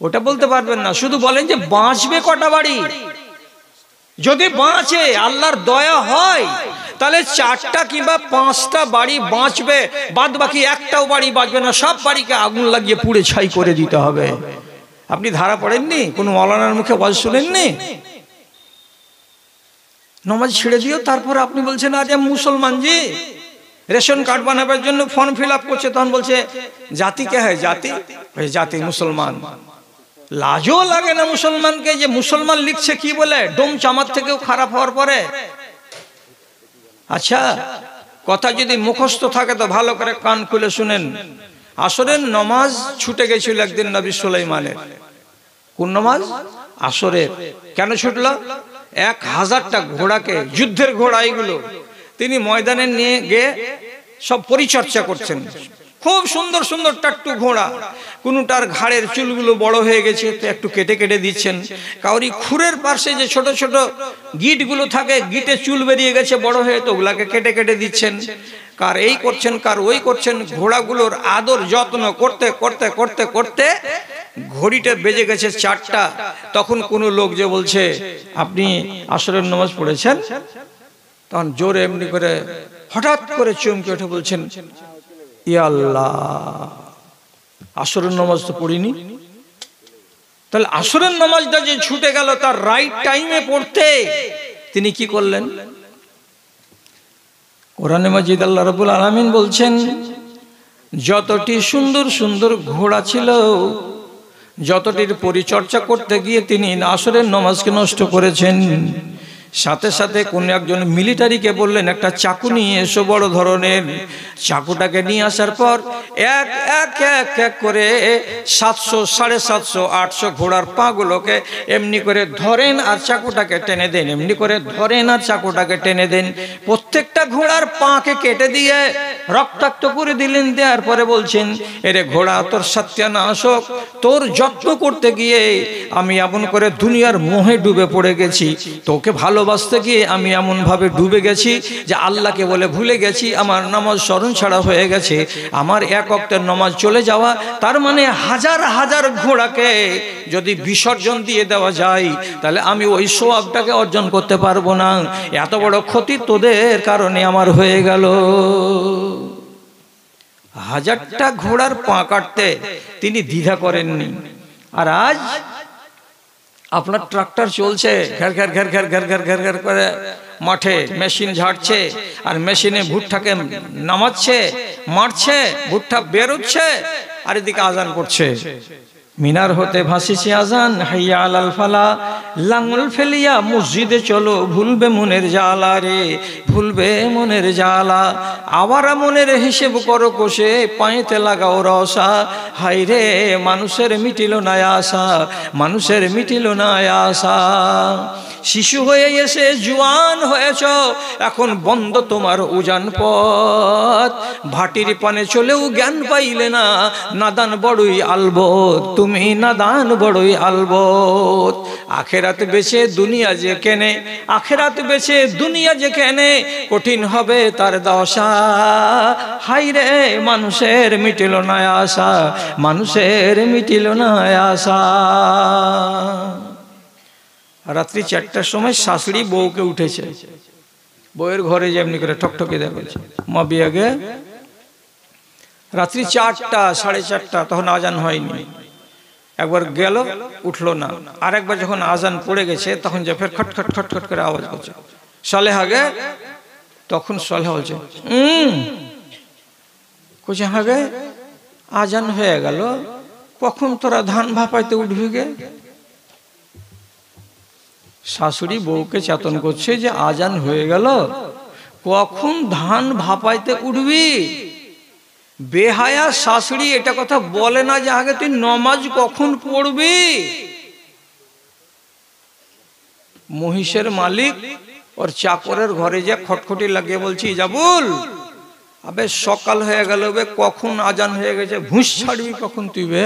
ওটা বলতে পারবেন না। শুধু বলেন যে বাঁচবে কটা বাড়ি। যদি বাঁচে, আল্লাহর দয়া হয়, তাহলে 4টা কিংবা 5টা বাড়ি বাঁচবে, বাদ বাকি একটাও বাড়ি বাঁচবে না। সব বাড়িকে আগুন লাগিয়ে পুড়ে ছাই করে দিতে হবে। আপনি ধারা পড়েননি? কোন মাওলানার মুখে ওয়াজ শুনেননি? নামাজ ছেড়ে দিও, তারপরে আপনি বলছেন আরে মুসলমান জি রেশন কার্ড বানাবার জন্য ফর্ম ফিল আপ করছে, তখন বলছে জাতি কে হয়? জাতি জাতি মুসলমান। লাজও লাগে না মুসলমানকে যে মুসলমান লিখছে কি বলে, ডোম চামার থেকেও খারাপ হওয়ার পরে। আচ্ছা, কথা যদি মুখস্থ থাকে তো ভালো করে কান খুলে শুনেন। আসরের নামাজ ছুটে গেছিল একদিন নবী সুলাইমানের। কোন নামাজ? আসরের। কেন ছুটলো? 1000টা ঘোড়াকে, যুদ্ধের ঘোড়া এগুলো, তিনি ময়দানে নিয়ে গিয়ে সব পরিচর্যা করছেন। খুব সুন্দর সুন্দর টাট্টু ঘোড়া, কোনটার ঘাড়ের চুলগুলো বড় হয়ে গেছে তো একটু কেটে কেটে দিচ্ছেন, কাউরি খুরের পাশে যে ছোট ছোট গিটগুলো থাকে, গিটে চুল বেরিয়ে গেছে বড় হয়ে, তো ওগুলাকে কেটে কেটে দিচ্ছেন। কার এই করছেন, কার ওই করছেন। ঘোড়াগুলোর আদর যত্ন করতে করতে করতে করতে ঘড়িটা বেজে গেছে 4টা। তখন কোন লোক যে বলছে আপনি আসরের নামাজ পড়েছেন, তখন জোরে এমনি করে হঠাৎ করে চমকে উঠে বলছেন ইয়া আল্লাহ, আসরের নামাজ তো পড়িনি। তাহলে আসরের নামাজটা যে ছুটে গেল তার রাইট টাইমে পড়তে তিনি কি করলেন? কোরআনে মাজিদ আল্লাহ রাব্বুল আলামিন বলছেন, যতটি সুন্দর সুন্দর ঘোড়া ছিল, যতটির পরিচর্যা করতে গিয়ে তিনি আসরের নামাজকে নষ্ট করেছেন। সাথে সাথে কোন একজন মিলিটারিকে বললেন একটা চাকু নিয়ে এসো বড় ধরনের। চাকুটাকে নিয়ে আসার পর এক এক এক এক করে 700, 750, 800 ঘোড়ার পাগুলোকে এমনি করে ধরেন আর চাকুটাকে টেনে দেন, এমনি করে ধরেন আর চাকুটাকে টেনে দেন। প্রত্যেকটা ঘোড়ার পাকে কেটে দিয়ে রক্তাক্ত করে দিলেন। দেওয়ার পরে বলছেন, এরে ঘোড়া তোর সত্যানাশক, তোর যত্ন করতে গিয়ে আমি এমন করে দুনিয়ার মোহে ডুবে পড়ে গেছি, তোকে ভালোবাসতে গিয়ে আমি এমন ভাবে ডুবে গেছি যে আল্লাহকে বলে ভুলে গেছি, আমার নামাজ স্মরণ ছাড়া হয়ে গেছে। আমার এক ওয়াক্তের নামাজ চলে যাওয়া, তার মানে হাজার হাজার ঘোড়াকে যদি বিসর্জন দিয়ে দেওয়া যায় তাহলে আমি ওই সওয়াবটাকে অর্জন করতে পারবো না। এত বড় ক্ষতি তোদের কারণে আমার হয়ে গেল। 1000টা ঘোড়ার পা কাটতে তিনি দ্বিধা করেননি। আর আজ আপনার ট্রাক্টর চলছে, ঘের ঘের ঘের ঘের ঘের ঘের ঘের ঘের করে মাঠে মেশিন ঝাড়ছে, আর মেশিনে ভুট্টাকে নামাচ্ছে, মারছে, ভুট্টা বেরোচ্ছে, আর এদিকে আজান করছে। মিনার হতে ভাসিছে আজান, হাইয়া আলাল ফালা, লাঙ্গল ফেলিয়া মসজিদে চলো, ভুলবে মনের জ্বালা রে, ভুলবে মনের জ্বালা। আবার মনের হিসেব করো কষে, পায়েতে লাগাও রসা, হাই রে মানুষের মিটিল না আশা, মানুষের মিটিল না আশা। শিশু হয়ে এসে জুয়ান হয়েছ, এখন বন্ধ তোমার উজান পথ। ভাটির পানে চলেও জ্ঞান পাইলে না, নাদান বড়ই আলবত, তুমি নাদান বড়ই আলবত। আখেরাত বেছে দুনিয়া যে কেনে, আখেরাত বেছে দুনিয়া যে কেনে, কঠিন হবে তার দশা। হাই রে মানুষের মিটিল না আশা, মানুষের মিটিল না আশা। রাত্রি 4টার সময় শাশুড়ি বউকে উঠেছে, বউয়ের ঘরে যেমনি করে ঠকঠকে দেখেছে মা বিয়াগে। রাত্রি 4টা 4:30, তখন আজান হয়নি। একবার গেল, উঠলো না। আর একবার যখন আজান পড়ে গেছে তখন যে ফের খটখট খটখট করে আওয়াজ করছে, সালেহা গে। তখন সালেহা বলছে কোচে হাগে আজান হয়ে গেল, কখন তোরা ধান ভাপাইতে উঠবি গে? শাশুড়ি বউকে চেতন করছে যে আজান হয়ে গেল, কখন ধান ভাপাইতে উঠবি? বেহায়া শাশুড়ি এটা কথা বলে না যে আগে তুই নমাজ কখন পড়বি। মহিষের মালিক ওর চাকরের ঘরে যে খটখটি লাগিয়ে বলছি, জাবুল আবে সকাল হয়ে গেল বে, কখন আজান হয়ে গেছে, ভুঁস ছাড়বি কখন তুই বে?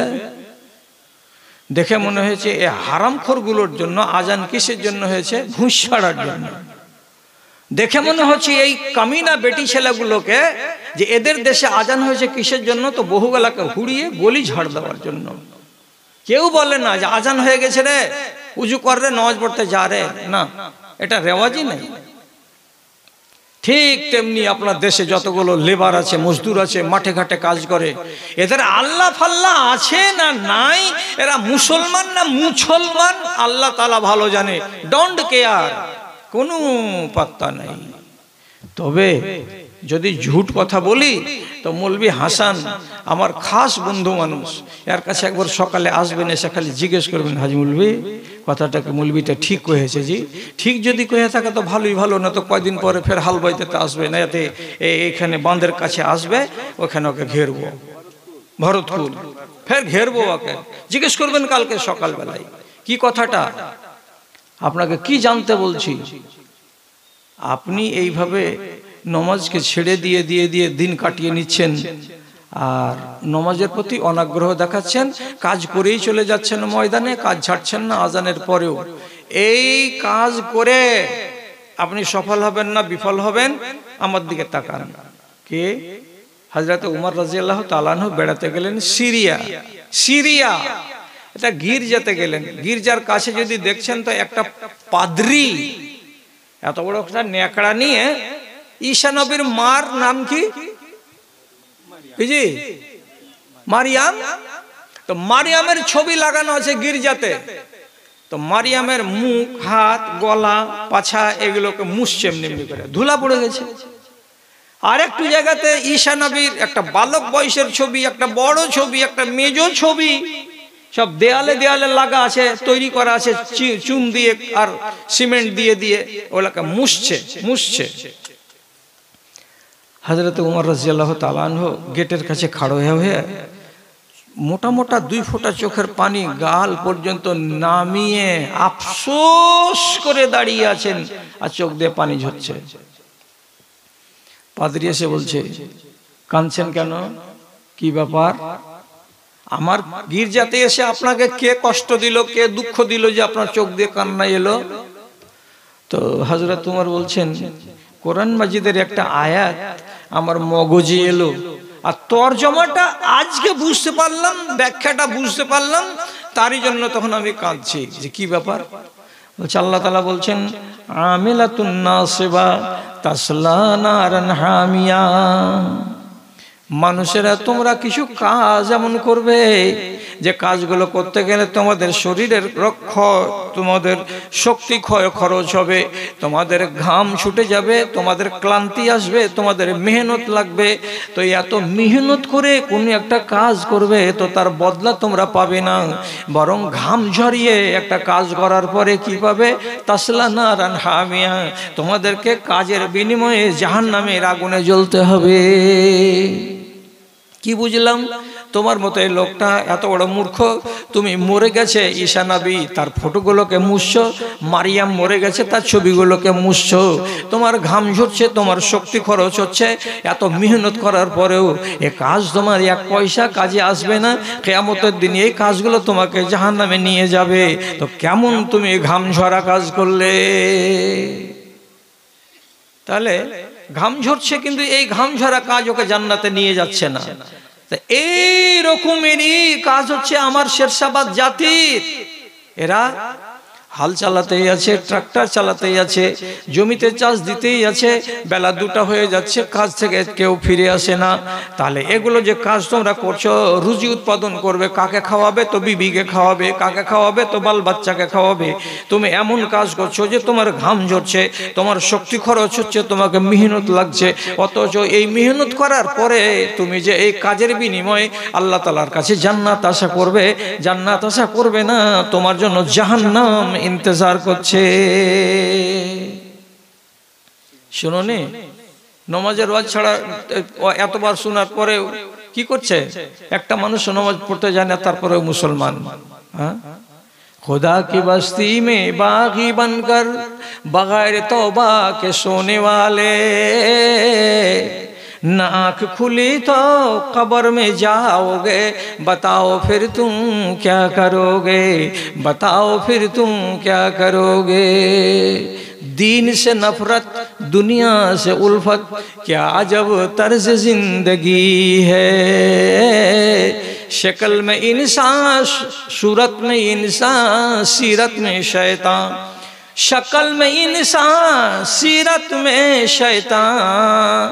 দেখে মনে হয়েছে এ হারামখোরগুলোর জন্য আজান কিসের জন্য হয়েছে? ভুঁস ছাড়ার জন্য। দেখে মনে হচ্ছে এই কামিনা বেটি ছেলেগুলোকে যে এদের দেশে আজান হয়েছে কিসের জন্য? তো বহুবেলাকে হুড়িয়ে বলি ঝাড় দেওয়ার জন্য। কেউ বলে না যে আজান হয়ে গেছে রে, উজু কর রে, নামাজ পড়তে যা রে, না, এটা রেওয়াজই নেই। ঠিক তেমনি আপনার দেশে যতগুলো লেবার আছে, মজদুর আছে, মাঠে ঘাটে কাজ করে, এদের আল্লাহ ফাল্লাহ আছে না নাই, এরা মুসলমান না মুসলমান আল্লাহ তাআলা ভালো জানে, ডোন্ট কেয়ার, কোনো পাত্তা নাই। তবে যদি ঝুট কথা বলি তো মৌলভী হাসান আমার খাস বন্ধু মানুষ, এর কাছে একবার সকালে আসবেন, এসে খালি জিজ্ঞেস করবেন, হাজি মৌলভী কথাটাকে মৌলভীটা ঠিক কয়েছে জি? ঠিক যদি কয়ে থাকে তো ভালোই ভালো, না তো কয়দিন পরে ফের হাল বাইতে আসবে না, এতে এইখানে বাঁধের কাছে আসবে, ওখানে ওকে ঘেরবো, ভরতকুল ফের ঘেরবো ওকে। জিজ্ঞেস করবেন কালকে সকালবেলায় কি কথাটা, আপনাকে কি জানতে বলছি। আপনি এইভাবে নমাজকে ছেড়ে দিয়ে দিয়ে দিয়ে দিন কাটিয়ে নিচ্ছেন, আর নমাজের প্রতি অনাগ্রহ দেখাচ্ছেন, কাজ করেই চলে যাচ্ছেন ময়দানে, কাজ ছাড়ছেন না আজানের পরেও। এই কাজ করে আপনি সফল হবেন না বিফল হবেন, আমার দিকে তাকান। কে? হযরত উমর রাদিয়াল্লাহু তাআলা আনহু বেড়াতে গেলেন সিরিয়া, এটা গির্জাতে গেলেন। গির্জার কাছে যদি দেখছেন তো একটা পাদ্রী এত বড় একটা নেকড়া নিয়ে, ঈসা নবীর মার নাম কি জি? মারিয়াম। তো মারিয়ামের ছবি লাগানো আছে গির্জাতে। তো মারিয়ামের মুখ, হাত, গলা, পাছা এগুলোকে মুছছে এমনি করে, ধুলা পড়ে গেছে। আর একটু জায়গাতে ঈসা নবীর একটা বালক বয়সের ছবি, একটা বড় ছবি, একটা মেজো ছবি, সব দেয়ালে দেয়ালে লাগা আছে, তৈরি করা আছে চুন দিয়ে আর সিমেন্ট দিয়ে দিয়ে, ওগুলোকে মুছছে। হযরত উমর রাদিয়াল্লাহু তাআলা আনহু গেটের কাছে খাড়ো হয়ে মোটা মোটা 2 ফোঁটা চোখের পানি গাল পর্যন্ত নামিয়ে আফসোস করে দাঁড়িয়ে আছেন, আর চোখ দিয়ে পানি ঝরছে। পাদ্রী এসে বলছে, কাঁদছেন কেন, কি ব্যাপার? আমার গির্জাতে এসে আপনাকে কে কষ্ট দিল, কে দুঃখ দিল যে আপনার চোখ দিয়ে কান্না এলো? তো হযরত উমর বলছেন, কোরআন মাজিদের একটা আয়াত আমার মগজে এলো, আর তরজমাটা আজকে বুঝতে পারলাম, ব্যাখ্যাটা বুঝতে পারলাম, তারই জন্য তখন আমি কাঁদছি। যে কি ব্যাপার? বলছে আল্লাহ তাআলা বলছেন, আমিলাতুন নাসিবা তাসলা নারান হামিয়া। মানুষেরা তোমরা কিছু কাজ এমন করবে যে কাজগুলো করতে গেলে তোমাদের শরীরের তোমাদের শক্তি খরচ হবে, তোমাদের ঘাম ছুটে যাবে, তোমাদের ক্লান্তি আসবে, তোমাদের মেহনত লাগবে। তো এত মেহনত করে কোনো একটা কাজ করবে তো তার বদলা তোমরা পাবে না, বরং ঘাম ঝরিয়ে একটা কাজ করার পরে কি পাবে? তাসলা নারান হামিয়া, তোমাদেরকে কাজের বিনিময়ে জাহান্নামের আগুনে জ্বলতে হবে। কি বুঝলাম? তোমার মতো এই লোকটা এত বড় মূর্খ, তুমি মরে গেছে ঈসা নবী তার ফটোগুলোকে মুছছো, মারিয়াম মরে গেছে তার ছবিগুলোকে মুছছো, তোমার ঘাম ঝরছে, তোমার শক্তি খরচ হচ্ছে, এত মেহনত করার পরেও এ কাজ তোমার এক পয়সা কাজে আসবে না। কিয়ামতের দিন এই কাজগুলো তোমাকে জাহান্নামে নিয়ে যাবে। তো কেমন তুমি ঘাম ঝরা কাজ করলে? তাহলে ঘাম ঝরছে, কিন্তু এই ঘাম ঝরা কাজ ওকে জান্নাতে নিয়ে যাচ্ছে না। এই রকমেরই কাজ হচ্ছে আমার শেরশাবাদ জাতির। এরা হাল চালাতেই আছে, ট্রাক্টর চালাতেই আছে, জমিতে চাষ দিতেই আছে, বেলা 2টা হয়ে যাচ্ছে, কাজ থেকে কেউ ফিরে আসে না। তাহলে এগুলো যে কাজ তোমরা করছো, রুজি উৎপাদন করবে, কাকে খাওয়াবে? তো বিবিকে খাওয়াবে, কাকে খাওয়াবে? তো বাল বাচ্চাকে খাওয়াবে। তুমি এমন কাজ করছো যে তোমার ঘাম ঝরছে, তোমার শক্তি খরচ হচ্ছে, তোমাকে মেহনত লাগছে, অথচ এই মেহনত করার পরে তুমি যে এই কাজের বিনিময়ে আল্লাহ তাআলার কাছে জান্নাত আশা করবে, জান্নাত আশা করবে না, তোমার জন্য জাহান্নাম ইন্তজার করছে। শুনুনি, নামাজের ওয়াজ ছাড়া এতবার শোনার পরে কি করছে? একটা মানুষ নামাজ পড়তে যায় না, তারপরে মুসলমান। হ্যাঁ, खुदा की बस्ती में बागी बनकर बगैर तौबा के सोने वाले, नाक खुली तो कब्र में जाओगे, बताओ फिर तुम क्या करोगे, बताओ फिर तुम क्या करोगे। दीन से नफरत, दुनिया से उल्फत, क्या अजब तर्ज जिंदगी है। शक्ल में इंसान, सूरत में इंसान, सीरत में शैतान, शक्ल में इंसान, सीरत में शैतान,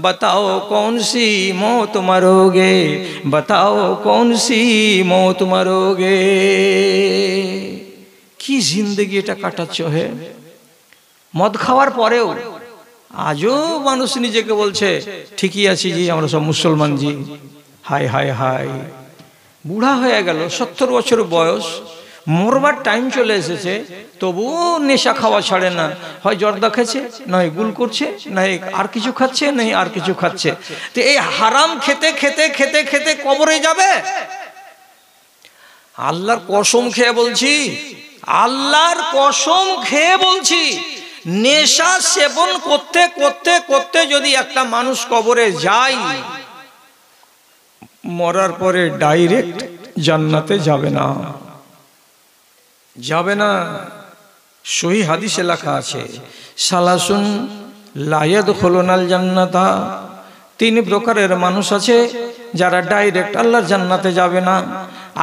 बताओ कौन सी मौत मरोगे, बताओ कौन सी मौत मरोगे। की जिंदगी এটা কাটাচ্ছ হে। মদ খাওয়ার পরেও আজও মানুষ নিজেকে বলছে ঠিকই আছি জি, আমরা সব মুসলমান জি। হায় হায় হায়, বুড়া হয়ে গেল, 70 বছর বয়স, মরবার টাইম চলে এসেছে, তবুও নেশা খাওয়া ছাড়ে না। হয় জর্দা খাচ্ছে, নয় গুল করছে, নয় আর কিছু খাচ্ছে, নয় আর কিছু খাচ্ছে। তো এই হারাম খেতে খেতে খেতে খেতে কবরে যাবে। আল্লাহর কসম খেয়ে বলছি, আল্লাহর কসম খেয়ে বলছি, নেশা সেবন করতে করতে করতে যদি একটা মানুষ কবরে যায়, মরার পরে ডাইরেক্ট জান্নাতে যাবে না, যাবে না। সহি হাদিসে লেখা আছে, সালাসুন লা ইয়াদখুলুনাল জান্নাতা, 3 প্রকারের মানুষ আছে যারা ডাইরেক্ট আল্লাহর জান্নাতে যাবে না।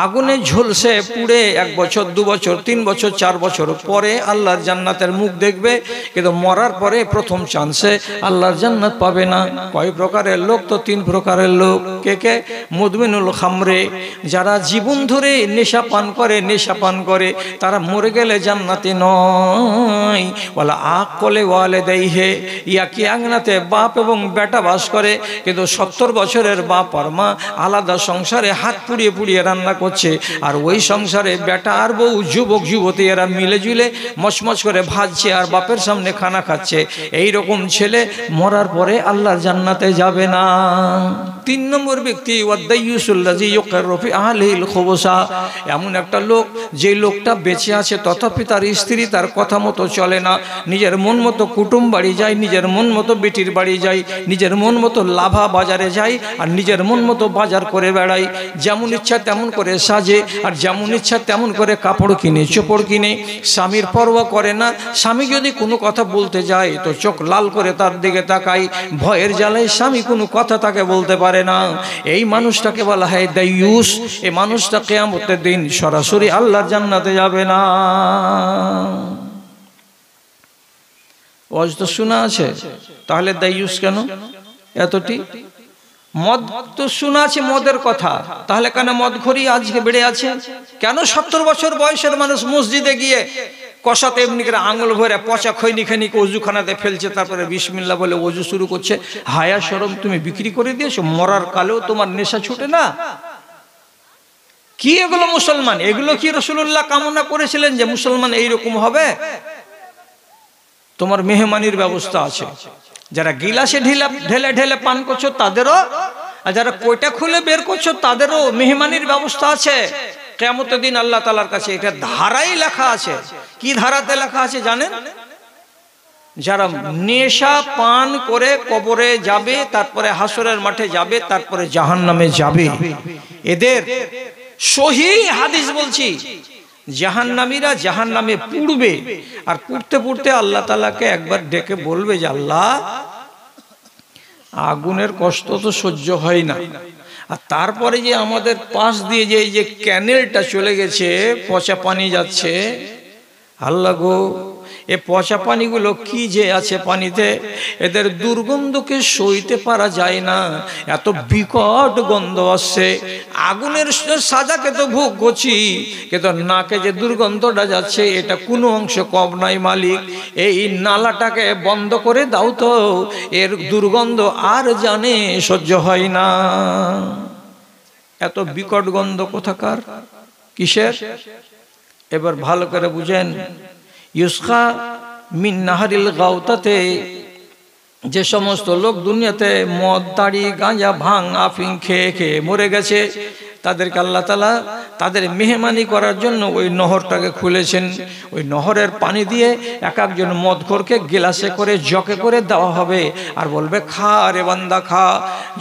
আগুনে ঝলসে পুড়ে 1 বছর 2 বছর 3 বছর 4 বছর পরে আল্লাহর জান্নাতের মুখ দেখবে, কিন্তু মরার পরে প্রথম চান্সে আল্লাহর জান্নাত পাবে না। কয় প্রকারের লোক? তো 3 প্রকারের লোক। কে কে? মুদমিনুল খামরে, যারা জীবন ধরে নেশা পান করে, নেশা পান করে, তারা মরে গেলে জান্নাতে নয়। ওয়ালা আকলে ওয়ালিদাইহি, ইয়াকি আংনাতে বাপ এবং বেটা বাস করে, কিন্তু 70 বছরের বাপ আর মা আলাদা সংসারে হাত পুড়িয়ে পুড়িয়ে রান্না করছে, আর ওই সংসারে বেটা আর বউ, যুবক যুবতী, এরা মিলে জুলে মচমচ করে ভাজছে আর বাপের সামনে খানা খাচ্ছে। এই রকম ছেলে মরার পরে আল্লাহর জান্নাতে যাবে না। 3 নম্বর ব্যক্তি ওয়াদাইয়ুসুল্লাযী ইউকিরু ফি আহলিহিল খুবুসা, এমন একটা লোক, যে লোকটা বেঁচে আছে তথাপি তার স্ত্রী তার কথা মতো চলে না, নিজের মন মতো কুটুম বাড়ি যায়, নিজের মন মতো বেটির বাড়ি যায়, নিজের মন মতো লাভা বাজারে যায়, আর নিজের মন মতো বাজার করে বেড়ায়, যেমন ইচ্ছা তেমন করে সাজে, আর যেমন ইচ্ছা তেমন করে কাপড় কিনে চোপড় কিনে, স্বামীর পরোয়া করে না। স্বামী যদি কোনো কথা বলতে যায় তো চোখ লাল করে তার দিকে তাকায়, ভয়ের জ্বালায় স্বামী কোনো কথা তাকে বলতে পারে না। এই মানুষটাকে বলা হয় দাইয়ুস। এই মানুষটা কিয়ামতের দিন সরাসরি আল্লাহর জান্নাতে যাবে না। ওয়াজ তো শোনা আছে, তাহলে দাইয়ুস কেন এতটি? মদ তো শোনা আছে মদের কথা, তাহলে কেন মদখোরি আজকে বেড়ে আছে কেন? 70 বছর বয়সের মানুষ মসজিদে গিয়ে কষাতে এমনি করে আঙুল ভরে পচা খৈনি খানিকে অজুখানাতে ফেলছে, তারপরে বিসমিল্লাহ বলে ওযু শুরু করছে। হায়া শরম তুমি বিক্রি করে দিয়েছো, মরার কালেও তোমার নেশা ছুটে না। কি এগুলো মুসলমান? এগুলো কি রাসূলুল্লাহ কামনা করেছিলেন যে মুসলমান এইরকম হবে? তোমার মেহমানির ব্যবস্থা আছে, যারা গিলাসে ঢেলে ঢেলে পান করছো তাদেরও আর যারা কইটা খুলে বের করছো তাদেরও মেহমানির ব্যবস্থা আছে কিয়ামতের দিন আল্লাহ তাআলার কাছে। এটা ধারাই লেখা আছে। কি ধারাতে লেখা আছে জানেন? যারা নেশা পান করে কবরে যাবে, তারপরে হাসরের মাঠে যাবে, তারপরে জাহান্নামে যাবে, এদের সহিহ হাদিস বলছি, জাহান্নামীরা জাহান্নামে পুড়বে। আর পুড়তে পুড়তে আল্লাহ তাআলাকে একবার ডেকে বলবে যে আল্লাহ, আগুনের কষ্ট তো সহ্য হয় না, আর তারপরে যে আমাদের পাশ দিয়ে যে এই যে ক্যানেলটা চলে গেছে, পচা পানি যাচ্ছে, আল্লাহ গো, এ পচা পানিগুলো কি যে আছে পানিতে, এদের দুর্গন্ধকে সইতে পারা যায় না, এত বিকট গন্ধ আসছে। আগুনের সাজাকে তো ভোগ করছি, কিন্তু নাকে যে দুর্গন্ধটা যাচ্ছে এটা কোনো অংশ কম নাই মালিক, এই নালাটাকে বন্ধ করে দাও তো, এর দুর্গন্ধ আর জানে সহ্য হয় না। এত বিকট গন্ধ কোথাকার, কিসের? এবার ভালো করে বুঝেন। ইউসকা মিন নাহারিল গাওতাতে, যে সমস্ত লোক দুনিয়াতে মদ, তাড়ি, গাঁজা, ভাং, আফিং খেয়ে খেয়ে মরে গেছে, তাদেরকে আল্লাহ তাআলা তাদের মেহমানি করার জন্য ওই নহরটাকে খুলেছেন। ওই নহরের পানি দিয়ে এক একজন মদখোরকে গিলাসে করে, জকে করে দেওয়া হবে, আর বলবে খা রে বান্দা খা,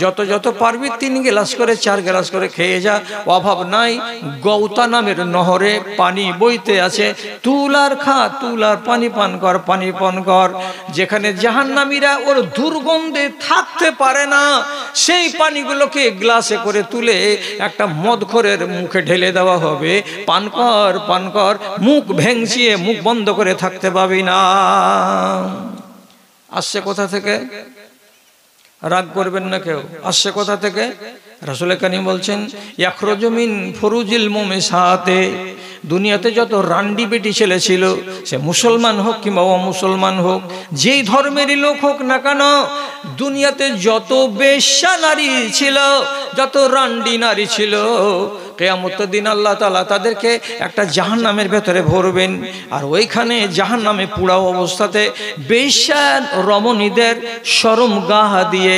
যত যত পারবি 3 গ্লাস করে 4 গ্লাস করে খেয়ে যা, অভাব নাই। গৌতা নামের নহরে পানি বইতে আছে, তুল আর খা, তুল আর পানি পান কর, পানি পান কর। যেখানে জাহান্নামীরা ওর দুর্গন্ধে থাকতে পারে না, সেই পানিগুলোকে গ্লাসে করে তুলে একটা মদখোরের মুখে ঢেলে দেওয়া হবে, পান কর পান কর, মুখ ভেঙচিয়ে মুখ বন্ধ করে থাকতে পাবি না। আসছে কোথা থেকে? রাগ করবেন না কেউ, আসছে কোথা থেকে? রাসূল কারীম বলছেন, ইয়াখরুজু মিন ফুরুজিল মুমিসাতে, দুনিয়াতে যত রান্ডি বেটি ছেলে ছিল, সে মুসলমান হোক কিংবা অমুসলমান হোক, যেই ধর্মেরই লোক হোক না কেন, দুনিয়াতে যত বেশ্যা নারী ছিল, যত রান্ডি নারী ছিল, কিয়ামতের দিন আল্লাহ তাআলা তাদেরকে একটা জাহান্নামের ভেতরে ভরবেন। আর ওইখানে জাহান্নামে পুড়া অবস্থাতে বেশ্যা রমণীদের শরমগাহ দিয়ে,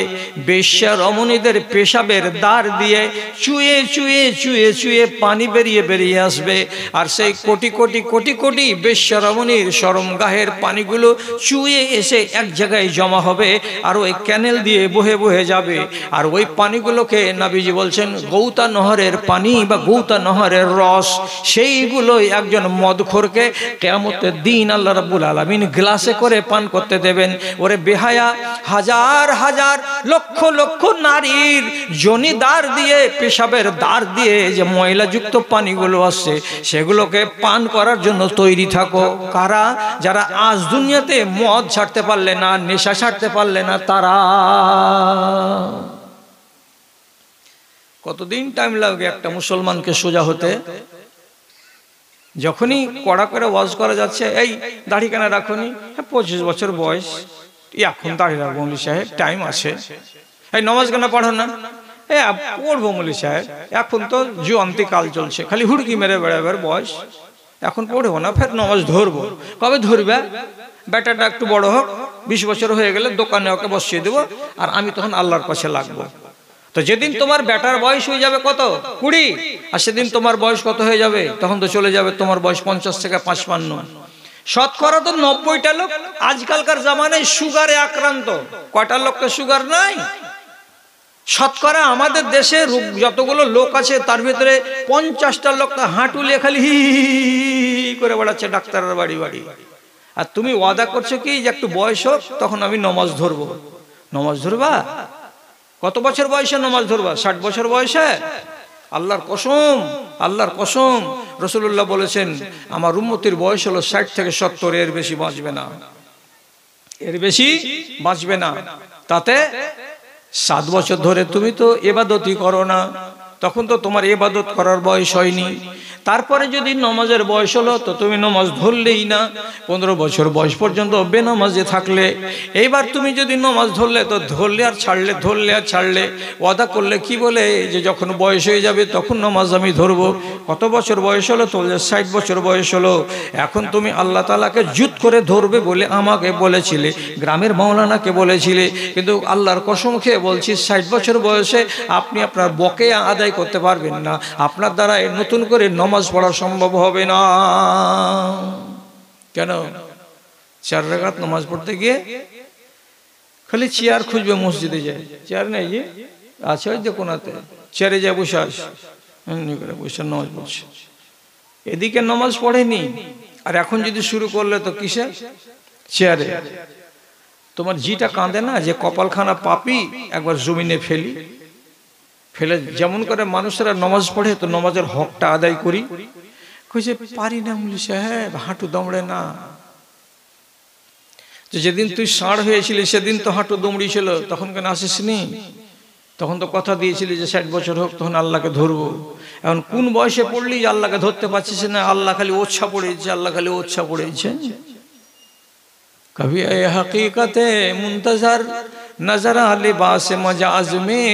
বেশ্যা রমণীদের পেশাবের দ্বার দিয়ে চুয়ে চুয়ে চুয়ে চুয়ে পানি বেরিয়ে বেরিয়ে আসবে। আর সেই কোটি কোটি কোটি কোটি বেশ্যা রমণীর শরমগাহের পানিগুলো চুয়ে এসে এক জায়গায় জমা হবে, আর ওই ক্যানেল দিয়ে বহে বহে যাবে। আর ওই পানিগুলোকে নবীজি বলছেন গৌতা নহরের পানি বা গৌতা নহরের রস, সেইগুলোই একজন মদখোরকে কিয়ামতের দিন আল্লাহ রাব্বুল আলামিন গ্লাসে করে পান করতে দেবেন। ওরে বেহায়া, হাজার হাজার লক্ষ লক্ষ নারীর যোনি দ্বার দিয়ে, পেশাবের দ্বার দিয়ে যে ময়লাযুক্ত পানিগুলো আসছে, সেগুলোকে পান করার জন্য তৈরি থাকো। কারা? যারা আজ দুনিয়াতে মদ ছাড়তে পারলে না, নেশা ছাড়তে পারলে না, তারা। কতদিন টাইম লাগে একটা মুসলমানকে সোজা হতে? যখনই কড়া করে ওয়াজ করা যাচ্ছে, এই দাড়ি কেন রাখুনি, 25 বছর বয়স, এখন দাড়ি রাখবো মৌলী সাহেব, টাইম আছে। এই নামাজ কেন পড়ো না, পড়বো মৌলী সাহেব, এখন তো জুয়ান্তি কাল চলছে, খালি হুড়কি মেরে বেড়াবার বয়স, এখন পড়বো না, ফের নামাজ ধরবো। কবে ধরবে? বেটাটা একটু বড় হোক, 20 বছর হয়ে গেলে দোকানে ওকে বসিয়ে দেবো, আর আমি তখন আল্লাহর পাশে লাগবো। তো যেদিন তোমার বেটার বয়স হয়ে যাবে কত, 20, আর সেদিন তোমার বয়স কত হয়ে যাবে, তখন তো চলে যাবে তোমার বয়স 50 থেকে 55। শতকরা তো 90টা লোক আজকালকার জামানায় সুগারে আক্রান্ত। কয়টা লোককে সুগার নাই? শতকরা আমাদের দেশে যতগুলো লোক আছে তার ভিতরে 50টা লোক হাঁটুলিয়ে খালি হি করে বেড়াচ্ছে ডাক্তারের বাড়ি বাড়ি। আর তুমি ওয়াদা করছো কি যে একটু বয়স হোক তখন আমি নামাজ ধরবো। নামাজ ধরবা? কত বছর বয়সে নামাজ ধরবা? 60 বছর বয়সে? আল্লাহর কসম, আল্লাহর কসম, রাসূলুল্লাহ বলেছেন আমার উম্মতের বয়স হলো 60 থেকে 70, এর বেশি বাঁচবে না, এর বেশি বাঁচবে না। তাতে 7 বছর ধরে তুমি তো ইবাদতই করো না, তখন তো তোমার ইবাদত করার বয়স হয়নি। তারপরে যদি নমাজের বয়স হলো তো তুমি নমাজ ধরলেই না, 15 বছর বয়স পর্যন্ত বেনামাজে থাকলে। এইবার তুমি যদি নমাজ ধরলে তো ধরলে আর ছাড়লে, ধরলে আর ছাড়লে, ওয়াদা করলে কি বলে যে যখন বয়স হয়ে যাবে তখন নমাজ আমি ধরবো। কত বছর বয়স হলো? তো 60 বছর বয়স হলো। এখন তুমি আল্লাহ তাআলাকে জুত করে ধরবে বলে আমাকে বলেছিলে, গ্রামের মাওলানাকে বলেছিলে, কিন্তু আল্লাহর কসম খেয়ে বলছি 60 বছর বয়সে আপনি আপনার বকেয়া আদায় করতে পারবেন না, আপনার দ্বারা নতুন করে নমাজ পড়া সম্ভব হবে না। কেন? 4 রাকাত নামাজ পড়তে গিয়ে খালি চেয়ার খুঁজবে, মসজিদে যায় চেয়ার নেই, যে আছে ওই যে কোনাতে, চেয়ারে যায় বসে আস, এমনি করে বসে নামাজ পড়ছে, এদিকে নামাজ পড়েনি। আর এখন যদি শুরু করলে তো কিসে? চেয়ারে। তোমার জিটা কাঁদে না যে কপালখানা পাপি, একবার জমিনে ফেলি, ফেলে যেমন করে মানুষেরা নামাজ পড়ে তো নামাজের হকটা আদায় করি। কইছে পারি না মুলি সাহেব, হাঁটু দমড়ে না। তো যেদিন তুই ষাঁড় হয়েছিলি সেদিন তো হাঁটু দমড়ি ছিল, তখন কেন আসিসনি? তখন তো কথা দিয়েছিলি যে 60 বছর হোক তখন আল্লাহকে ধরবো। এখন কোন বয়সে পড়লি যে আল্লাহকে ধরতে পারছিস না? আল্লাহ খালি ওচ্ছা পড়েছে, আল্লাহ খালি ওচ্ছা পড়েছে। कभी ए हकीकत मुंतजर नजर लिबास मजाज में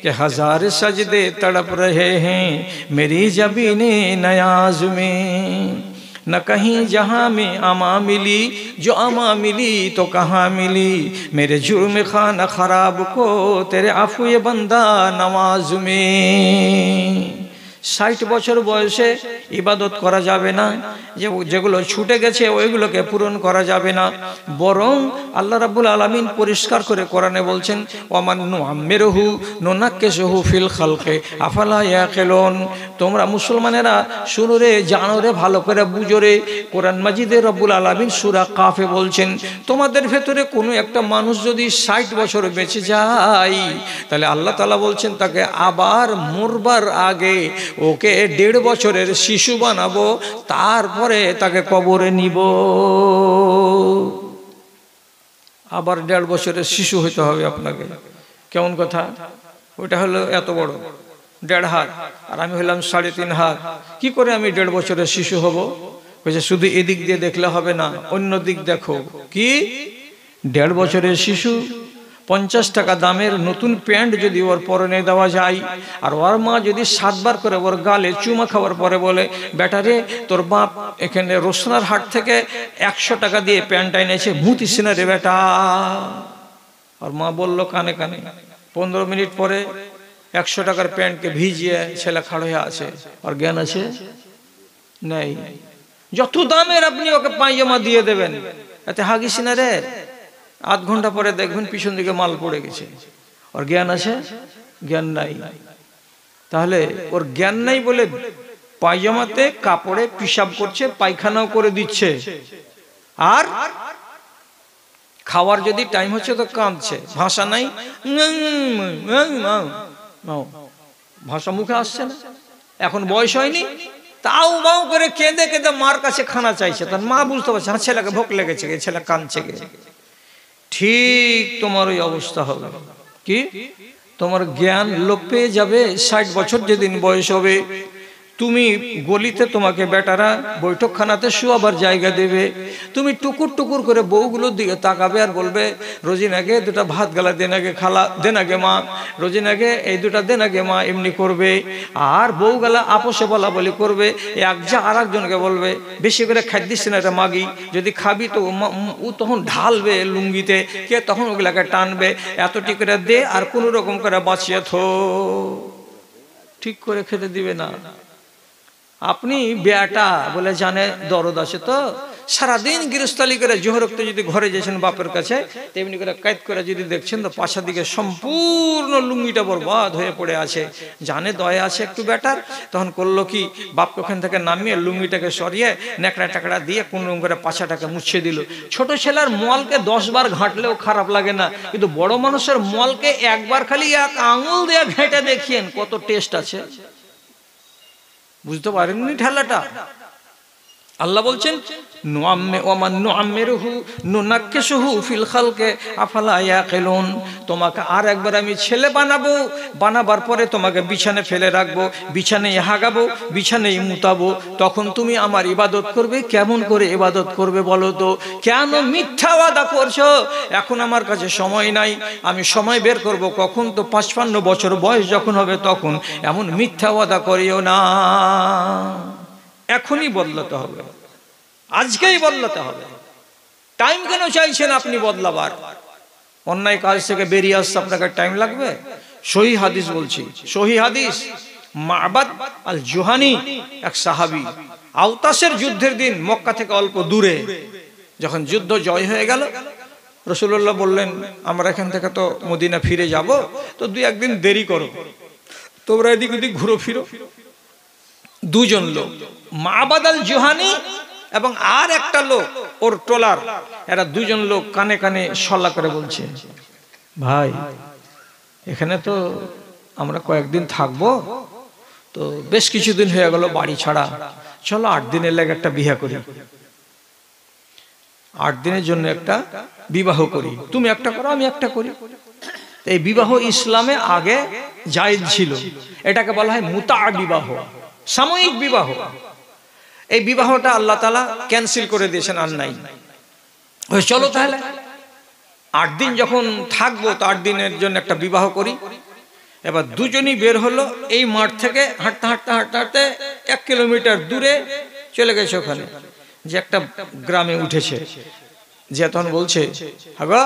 कि हजार सजदे तड़प रहे हैं मेरी जबीने नयाज में। न कहीं जहाँ में अमा मिली, जो अमा मिली तो कहाँ मिली, मेरे जुर्म खाना खराब को तेरे आफुए बंदा नवाज में। 60 বছর বয়সে ইবাদত করা যাবে না, যেগুলো ছুটে গেছে ওইগুলোকে পূরণ করা যাবে না, বরং আল্লাহ রাব্বুল আলামিন পরিষ্কার করে কোরআনে বলছেন ওয়ামান নুআম্মিরহু নুনাক্কিসহু ফিল খালকি আফালা ইয়াকিলুন। তোমরা মুসলমানেরা শুনো রে, জানো রে, ভালো করে বুঝো রে। কোরআন মাজিদে রব্বুল আলামিন সূরা কাফে বলছেন তোমাদের ভেতরে কোনো একটা মানুষ যদি 60 বছর বেঁচে যায় তাহলে আল্লাহ তাআলা বলছেন তাকে আবার মরবার আগে ওকে 1.5 বছরের শিশু বানাবো, তারপরে তাকে কবরে নিব। আবার 1.5 বছরের শিশু হইতে হবে আপনাকে। কেমন কথা? ওইটা হলো এত বড় 1.5 হাত, আর আমি হলাম 3.5 হাত। কি করে আমি 1.5 বছরের শিশু হব? বলছে শুধু এদিক দিয়ে দেখলে হবে না, অন্য দিক দেখো। কি? 1.5 বছরের শিশু 50 টাকা দামের নতুন প্যান্ট যদি ওর পরনে দেওয়া যায়, আর ওর মা যদি 7 বার করে ওর গালে চুমা খাওয়ার পরে বলে বেটারে তোর বাপ এখানে রোশনার হাট থেকে 100 টাকা দিয়ে প্যান্টটা এনেছে, মুতিস না রে বেটা। আর মা বলল কানে কানে। 15 মিনিট পরে 100 টাকার প্যান্টকে ভিজিয়ে ছেলে খাড় হয়ে আছে। আর জ্ঞান আছে? নেই। যত দামের আপনি ওকে পায়জামা দিয়ে দেবেন, এতে হাগিস না রে, আধ ঘন্টা পরে দেখবেন পিছন দিকে মাল পড়ে গেছে। ওর জ্ঞান আছে? জ্ঞান নাই। তাহলে ওর জ্ঞান নাই বলে পায়জামাতে কাপড়ে পিশাব করছে, পায়খানাও করে দিচ্ছে, আর খাওয়ার যদি টাইম হচ্ছে তো কাঁদছে, ভাষা নাই, ভাষা মুখে আসছে না। এখন বয়স হয়নি, তাও বাউ করে কেঁদে কেঁদে মার কাছে খানা চাইছে। তার মা বুঝতে পারছে হ্যাঁ ছেলেকে ভোক লেগেছে, ছেলে কাঁদছে গে। ঠিক তোমার ওই অবস্থা হবে। কি? তোমার জ্ঞান লোপ পেয়ে যাবে। 60 বছর যেদিন বয়স হবে, তুমি গলিতে তোমাকে বেটারা বৈঠকখানাতে শোয়াবার জায়গা দেবে, তুমি টুকুর টুকুর করে বউগুলোর দিকে তাকাবে আর বলবে রোজিনাকে 2টা ভাত গালা দেন আগে, খালা দেন আগে মা, রোজিনাকে এই 2টা দেন আগে মা, এমনি করবে। আর বউ গালা আপোষে বলা বলি করবে, এক যা আর একজনকে বলবে বেশি করে খাদ্যিস না এটা মাগি, যদি খাবি তো ও তখন ঢালবে লুঙ্গিতে, কে তখন ওগুলাকে টানবে, এতটি করে দে আর কোনো রকম করে বাঁচিয়ে থো, ঠিক করে খেতে দিবে না। আপনি বেটা বলে জানে দরদ আছে তো, সারাদিন গৃহস্থালি করে জোহরক্ত যদি ঘরে যেছেন বাপের কাছে, তেমনি করে কায়দ করে যদি দেখছেন তো পাশা দিকে সম্পূর্ণ লুঙ্গিটা বরবাদ হয়ে পড়ে আছে। জানে দয়া আছে একটু বেটার, তখন করলো কি বাপকে ওখান থেকে নামিয়ে লুঙ্গিটাকে সরিয়ে ন্যাকড়া টাকড়া দিয়ে কোন রকম করে পাছাটাকে মুছে দিল। ছোট ছেলের মলকে 10 বার ঘাঁটলেও খারাপ লাগে না, কিন্তু বড় মানুষের মলকে একবার খালি এক আঙুল দিয়ে ঘেঁটে দেখিয়েন কত টেস্ট আছে। বুঝতে পারেননি ঠেলাটা? আল্লাহ বলছেন তোমাকে আর একবার আমি ছেলে বানাবো, বানাবার পরে তোমাকে বিছানে ফেলে রাখবো, বিছানায় হাগাবো, বিছানায় মুতাবো, তখন তুমি আমার ইবাদত করবে। কেমন করে ইবাদত করবে বলো তো? কেন মিথ্যা ওয়াদা করছো? এখন আমার কাছে সময় নাই, আমি সময় বের করব কখন? তো 55 বছর বয়স যখন হবে তখন। এমন মিথ্যা ওয়াদা করিও না, এখনই বদলাতে হবে, আজকেই বদলাতে হবে। টাইম কেন চাইছেন আপনি বদলাবার? অন্যায় কাজ থেকে বেরিয়ে আসতে আপনাকে টাইম লাগবে? সহি হাদিস বলছি, সহি হাদিস। মাবাদ আল জুহানি এক সাহাবী, আওতাসের যুদ্ধের দিন মক্কা থেকে অল্প দূরে যখন যুদ্ধ জয় হয়ে গেল, রাসূলুল্লাহ বললেন আমরা এখান থেকে তো মদিনা ফিরে যাব, তো 2-1 দিন দেরি করো, তোমরা এদিক ওদিক ঘুরো ফিরো। দুজন লোক, মাবাদ আল জুহানি এবং আর একটা লোক ওর টোলার, এরা দুজন লোক কানে কানে সল্লা করে বলছে, ভাই এখানে তো আমরা কয়েকদিন থাকবো, তো বেশ কিছুদিন হয়ে গেল বাড়ি ছাড়া, চলো 8 দিনের লেগে একটা বিয়ে করি, 8 দিনের জন্য একটা বিবাহ করি, তুমি একটা করো আমি একটা করি। এই বিবাহ ইসলামে আগে জায়েজ ছিল, এটাকে বলা হয় মুতা বিবাহ, সাময়িক বিবাহ। এই বিবাহটা আল্লাহ তাআলা ক্যান্সেল করে দিয়েছেন, আর নাই। চলো তাহলে 8 দিন যখন থাকবো, তো 8 দিনের জন্য একটা বিবাহ করি। এবার দুজনই বের হলো, এই মাঠ থেকে হাঁটতে হাঁটতে হাঁটতে হাঁটতে 1 কিলোমিটার দূরে চলে গেছে, ওখানে যে একটা গ্রামে উঠেছে। যে তখন বলছে, হাগো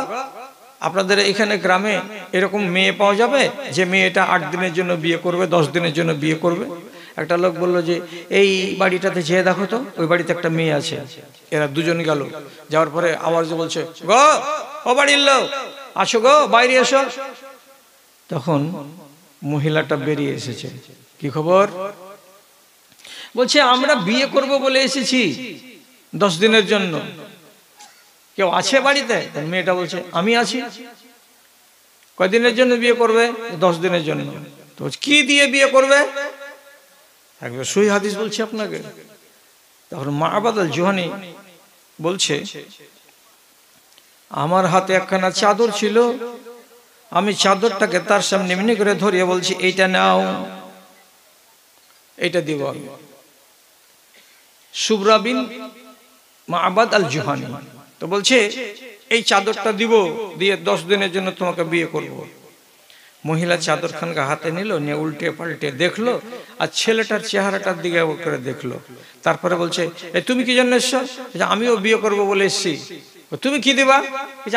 আপনাদের এখানে গ্রামে এরকম মেয়ে পাওয়া যাবে যে মেয়েটা 8 দিনের জন্য বিয়ে করবে, 10 দিনের জন্য বিয়ে করবে? একটা লোক বলল যে এই বাড়িটাতে যেয়ে দেখো তো, ওই বাড়িতে একটা মেয়ে আছে। এরা দুজন গেল, যাওয়ার পরে আওয়াজ বলছে, গো ও বাড়ির লোক আসো গো, বাইরে এসো। তখন মহিলাটা বেরিয়ে এসেছে, কি খবর? বলছে আমরা বিয়ে করব বলে এসেছি 10 দিনের জন্য, কেউ আছে বাড়িতে? মেয়েটা বলছে আমি আছি। কয়দিনের জন্য বিয়ে করবে? 10 দিনের জন্য। তো কি দিয়ে বিয়ে করবে? একবার সহি হাদিস বলছি আপনাকে। তখন মাবাদ আল জুহানি বলছে, আমার হাতে একখানা চাদর ছিল, আমি চাদরটাকে তার সামনে এমনি করে ধরিয়ে বলছি, এইটা নাও, এইটা দিব আমি। সুবরা বিন মাবাদ আল জুহানি তো বলছে এই চাদরটা দিব, দিয়ে 10 দিনের জন্য তোমাকে বিয়ে করব। মহিলা চাদরখানকে হাতে নিল, নিয়ে উল্টে পাল্টে দেখলো, আর ছেলেটার চেহারাটার দিকে করে দেখলো। তারপরে বলছে, তুমি কি জন্য এসছো? আমিও বিয়ে করব বলে এসছি। তুমি কি দিবা?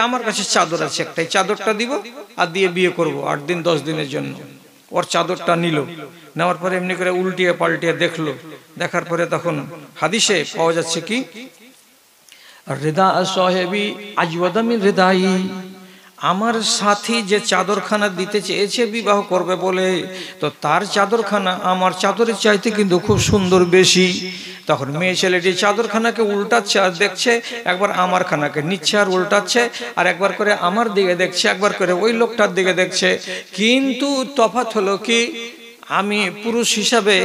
আমার কাছে চাদর আছে একটা, এই চাদরটা দিব আর দিয়ে বিয়ে করব 8 দিন 10 দিনের জন্য। ওর চাদরটা নিল, নেওয়ার পরে এমনি করে উল্টিয়ে পাল্টিয়ে দেখলো। দেখার পরে তখন হাদিসে পাওয়া যাচ্ছে কি, রিদা সাহেবী আজওয়াদা মিন রিদাই, আমার সাথী যে চাদরখানা দিতে চেয়েছে বিবাহ করবে বলে, তো তার চাদরখানা আমার চাদরের চাইতে কিন্তু খুব সুন্দর বেশি। তখন মেয়ে ছেলেটি চাদরখানাকে উল্টাচ্ছে আর দেখছে, একবার আমার খানাকে নিচ্ছে আর উল্টাচ্ছে, আর একবার করে আমার দিকে দেখছে, একবার করে ওই লোকটার দিকে দেখছে। কিন্তু তফাৎ হলো কি, আমি পুরুষ হিসাবে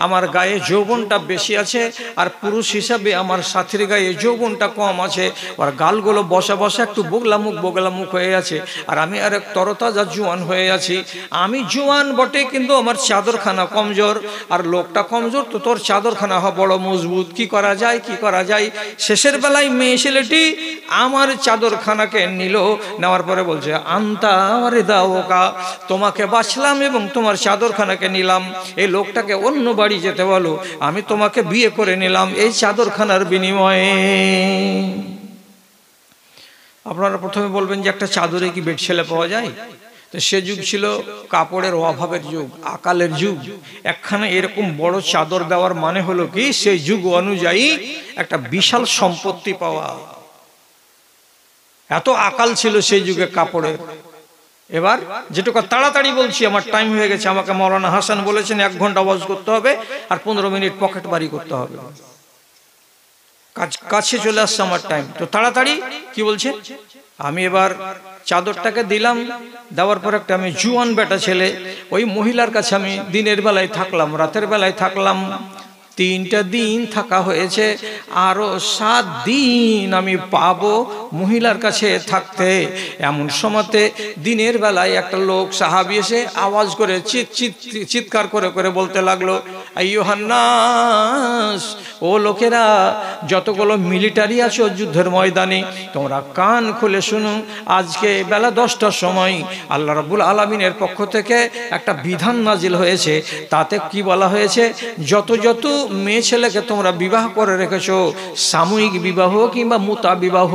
আমার গায়ে যৌবনটা বেশি আছে, আর পুরুষ হিসাবে আমার সাথীর গায়ে যৌবনটা কম আছে। আর গালগুলো বসা বসা একটু বোগলা মুখ হয়ে আছে, আর আমি আর এক তরতাজা জোয়ান হয়ে আছি। আমি জোয়ান বটে, কিন্তু আমার চাদরখানা কমজোর, আর লোকটা কমজোর, তো তোর চাদরখানা বড় মজবুত। কি করা যায়, কি করা যায়? শেষের বেলায় মেয়ে ছেলেটি আমার চাদরখানাকে নিল, নেওয়ার পরে বলছে, আন্তা রিদা ওকা, তোমাকে বাঁচলাম এবং তোমার চাদরখানাকে নিলাম। এই লোকটাকে অন্য বাড়ি যেতে বলো, আমি তোমাকে বিয়ে করে নিলাম এই চাদরখানার বিনিময়ে। আপনারা প্রথমে বলবেন যে একটা চাদরে কি বেড ছেলে পাওয়া যায়? তো সে যুগ ছিল কাপড়ের অভাবের যুগ, আকালের যুগ। একখানা এরকম বড় চাদর দেওয়ার মানে হলো কি, সেই যুগ অনুযায়ী একটা বিশাল সম্পত্তি পাওয়া। এত আকাল ছিল সেই যুগে কাপড়ের। এবার যেটুকু তাড়াতাড়ি বলছি, আমার টাইম হয়ে গেছে। আমাকে মাওলানা হাসান বলেছেন 1 ঘন্টা ওয়াজ করতে হবে আর 15 মিনিট পকেট বাড়ি করতে হবে। কাছে চলে আসছে আমার টাইম, তো তাড়াতাড়ি কি বলছে। আমি এবার চাদরটাকে দিলাম, দেওয়ার পর একটা আমি জুয়ান বেটা ছেলে, ওই মহিলার কাছে আমি দিনের বেলায় থাকলাম, রাতের বেলায় থাকলাম, 3টা দিন থাকা হয়েছে, আরো 7 দিন আমি পাবো মহিলার কাছে থাকতে। এমন সময়তে দিনের বেলায় একটা লোক সাহাবী এসে আওয়াজ করে চিৎকার করে করে বলতে লাগলো, আইয়ুহান নাস, ও লোকেরা, যতগুলো মিলিটারি আছো যুদ্ধের ময়দানে, তোমরা কান খুলে শুনো। আজকে বেলা 10টার সময় আল্লাহ রাব্বুল আলামিনের পক্ষ থেকে একটা বিধান নাজিল হয়েছে। তাতে কি বলা হয়েছে, যত যত মেয়ে ছেলেকে তোমরা বিবাহ করে রেখেছো, সাময়িক বিবাহ কিংবা মুতা বিবাহ,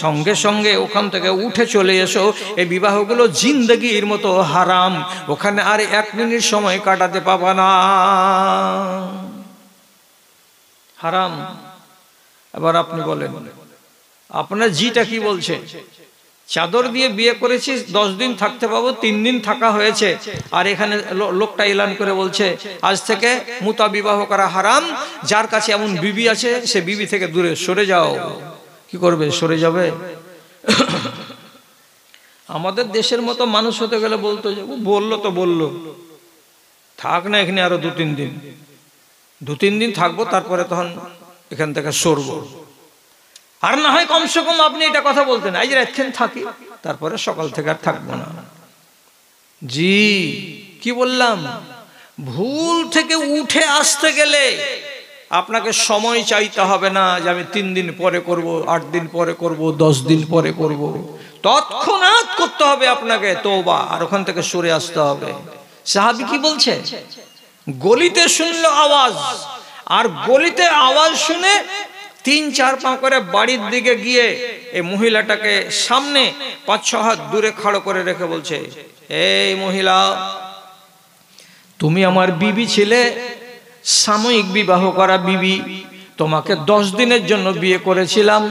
সঙ্গে সঙ্গে ওখান থেকে উঠে চলে এসো। এই বিবাহগুলো জিন্দগির মতো হারাম, ওখানে আর 1 মিনিট সময় কাটাতে পাবা না, হারাম। এবার আপনি বলেন, আপনার জিটা কি বলছে? চাদর দিয়ে বিয়ে করেছি, 10 দিন থাকতে পাবো, 3 দিন থাকা হয়েছে, আর এখানে লোকটা এলান করে বলছে আজ থেকে মুতা বিবাহ করা হারাম। যার কাছে এমন বিবি আছে সে বিবি থেকে দূরে সরে যাও। কি করবে? সরে যাবে? আমাদের দেশের মতো মানুষ হতে গেলে বলতো যে বললো তো বললো, থাক না এখানে আরো 2-3 দিন, 2-3 দিন থাকবো, তারপরে তখন এখান থেকে সরবো। আর না হয় কমসে কম আপনি এটা কথা বলতেন, এই যে রাতখান থাকি, তারপরে সকাল থেকে আর থাকবো না। জি, কি বললাম? ভুল থেকে উঠে আসতে গেলে আপনাকে সময় চাইতে হবে না যে আমি 3 দিন পরে করব, 8 দিন পরে করব, 10 দিন পরে করব। তৎক্ষণাৎ করতে হবে আপনাকে তওবা, আর ওখান থেকে সরে আসতে হবে। সাহাবী কি বলছে? গলিতে শুনলো আওয়াজ, আর গলিতে আওয়াজ শুনে 3-4 পা করে বাড়ির দিকে গিয়ে এই মহিলাটাকে সামনে 5-6 হাত দূরে খাড়ো করে রেখে বলছে, এই মহিলা, তুমি আমার বিবি ছিলে, সাময়িক বিবাহ করা বিবি। তোমাকে 10 দিনের জন্য বিয়ে করেছিলাম,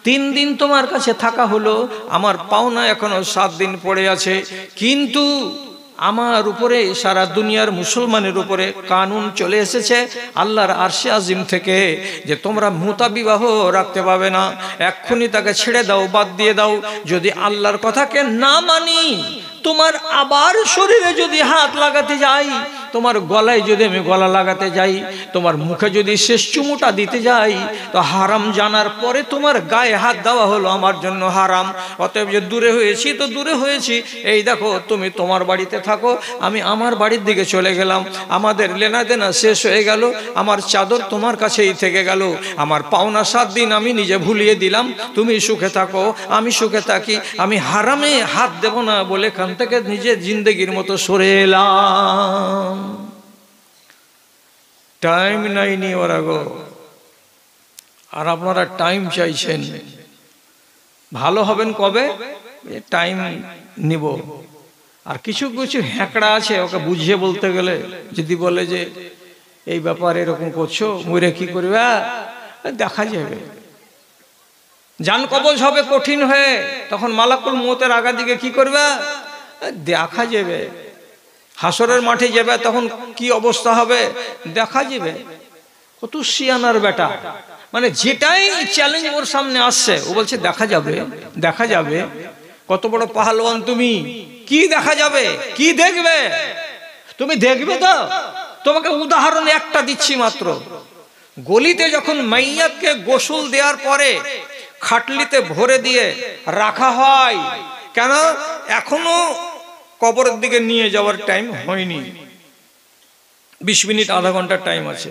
3 দিন তোমার কাছে থাকা হলো, আমার পাওনা এখনো 7 দিন পড়ে আছে। কিন্তু আমার উপরে, সারা দুনিয়ার মুসলমানের উপরে কানুন চলে এসেছে আল্লাহর আরশে আজিম থেকে যে তোমরা মুতা বিবাহ রাখতে পাবে না। এক্ষুনি তাকে ছেড়ে দাও, বাদ দিয়ে দাও। যদি আল্লাহর কথাকে না মানি, তোমার আবার শরীরে যদি হাত লাগাতে যাই, তোমার গলায় যদি আমি গলা লাগাতে যাই, তোমার মুখে যদি শেষ চুমুটা দিতে যাই, তো হারাম জানার পরে তোমার গায়ে হাত দেওয়া হলো আমার জন্য হারাম। অতএব যে দূরে হয়েছি তো দূরে হয়েছি, এই দেখো তুমি তোমার বাড়িতে থাকো, আমি আমার বাড়ির দিকে চলে গেলাম। আমাদের লেনা দেনা শেষ হয়ে গেল, আমার চাদর তোমার কাছেই থেকে গেল, আমার পাওনা 7 দিন আমি নিজে ভুলিয়ে দিলাম। তুমি সুখে থাকো, আমি সুখে থাকি, আমি হারামে হাত দেব না বলে এখান থেকে নিজের জিন্দগির মতো সরে এলাম। টাইম নাইনি ওরা গো, আর আপনারা টাইম চাইছেন। ভালো হবেন কবে? টাইম নিব। আর কিছু কিছু হ্যাকড়া আছে, ওকে বুঝিয়ে বলতে গেলে যদি বলে যে এই ব্যাপার এরকম করছো, মরে কি করবে, দেখা যাবে, জান কবজ হবে কঠিন হয়ে, তখন মালাকুল মউতের আগা দিকে কি করবে, দেখা যাবে। হাসরের মাঠে যাবে, তখন কি অবস্থা হবে দেখা যাবে। কত শিয়ানার বেটা, মানে যেটাই চ্যালেঞ্জ ওর সামনে আসছে ও বলছে দেখা যাবে, দেখা যাবে। কত বড় পাহলওয়ান তুমি, কি দেখা যাবে, কি দেখবে? তুমি দেখবে তো? তোমাকে উদাহরণ একটা দিচ্ছি মাত্র। গলিতে যখন মাইয়াতকে গোসল দেওয়ার পরে খাটলিতে ভরে দিয়ে রাখা হয়, কেন? এখনো কবরের দিকে নিয়ে যাওয়ার টাইম হয়নি, 20 মিনিট আধা ঘন্টার টাইম আছে।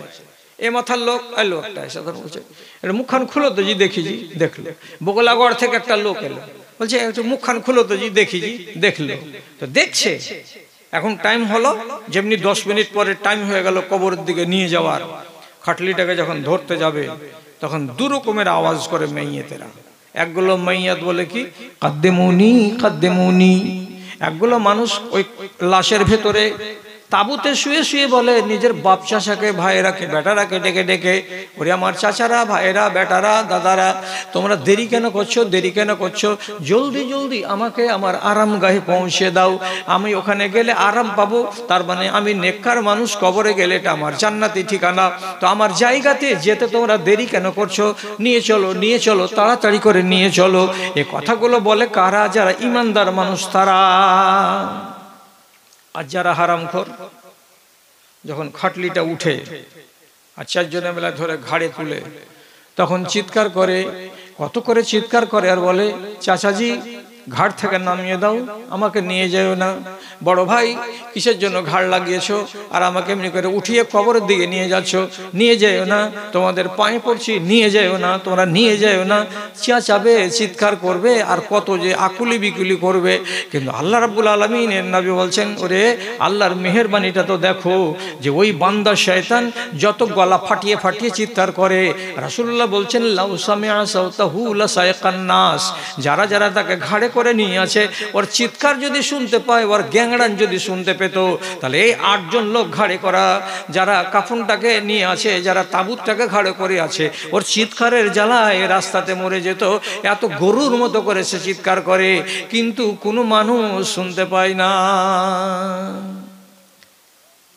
এ মাথার লোক এলো, একটা এসে বলছে এটা মুখখান খুলো তো জি, দেখি জি। দেখলো। বগলাগড় থেকে একটা লোক এলো, বলছে একটু মুখখান খুলো তো জি, দেখি জি। দেখলো তো দেখছে, এখন টাইম হলো, যেমনি 10 মিনিট পরে টাইম হয়ে গেল কবরের দিকে নিয়ে যাওয়ার। খাটলিটাকে যখন ধরতে যাবে, তখন 2 রকমের আওয়াজ করে মাইয়াতেরা। একগুলো মাইয়াত বলে কি, কাদ্দেমুনি কাদ্দেমুনি। একগুলো মানুষ ওই লাশের ভেতরে তাবুতে শুয়ে শুয়ে বলে নিজের বাপ চাচাকে, ভাইয়েরাকে, বেটারাকে ডেকে ডেকে, ওরে আমার চাচারা, ভাইয়েরা, বেটারা, দাদারা, তোমরা দেরি কেন করছো, দেরি কেন করছো? জলদি জলদি আমাকে আমার আরামগাহে পৌঁছে দাও, আমি ওখানে গেলে আরাম পাবো। তার মানে আমি নেককার মানুষ, কবরে গেলে এটা আমার জান্নাতি ঠিকানা, তো আমার জায়গাতে যেতে তোমরা দেরি কেন করছো? নিয়ে চলো, নিয়ে চলো, তাড়াতাড়ি করে নিয়ে চলো। এ কথাগুলো বলে কারা? যারা ইমানদার মানুষ তারা। আর যারা হারামখোর, যখন খাটলিটা উঠে আর 4 জনে মিলে ধরে ঘাড়ে তুলে তখন চিৎকার করে, কত করে চিৎকার করে আর বলে, চাচাজি ঘাট থেকে নামিয়ে দাও, আমাকে নিয়ে যাও না। বড় ভাই কিসের জন্য ঘাড় লাগিয়েছো আর আমাকে এমনি করে উঠিয়ে কবরের দিকে নিয়ে যাচ্ছ, নিয়ে যাও না, তোমাদের পায়ে পড়ছি, নিয়ে যাও না, তোমরা নিয়ে যাও না। চেঁচাবে, চিৎকার করবে আর কত যে আকুলি বিকুলি করবে। কিন্তু আল্লাহ রাব্বুল আলামিনের নবী বলছেন, ওরে আল্লাহর মেহেরবানিটা তো দেখো, যে ওই বান্দা শয়তান যত গলা ফাটিয়ে ফাটিয়ে চিৎকার করে, রাসূলুল্লাহ বলছেন লাউ সামিআ সাওতাহু লাসায়কান নাস, যারা যারা তাকে ঘাড়ে করে নিয়ে আছে, ওর চিৎকার যদি শুনতে পায়, ওর গ্যাংড়ান যদি শুনতে পেত, তাহলে এই 8 জন লোক ঘাড়ে করা যারা কাফনটাকে নিয়ে আছে, যারা তাবুতটাকে ঘাড়ে করে আছে, ওর চিৎকারের জ্বালায় রাস্তাতে মরে যেত। এত গরুর মতো করে সে চিৎকার করে, কিন্তু কোনো মানুষ শুনতে পায় না।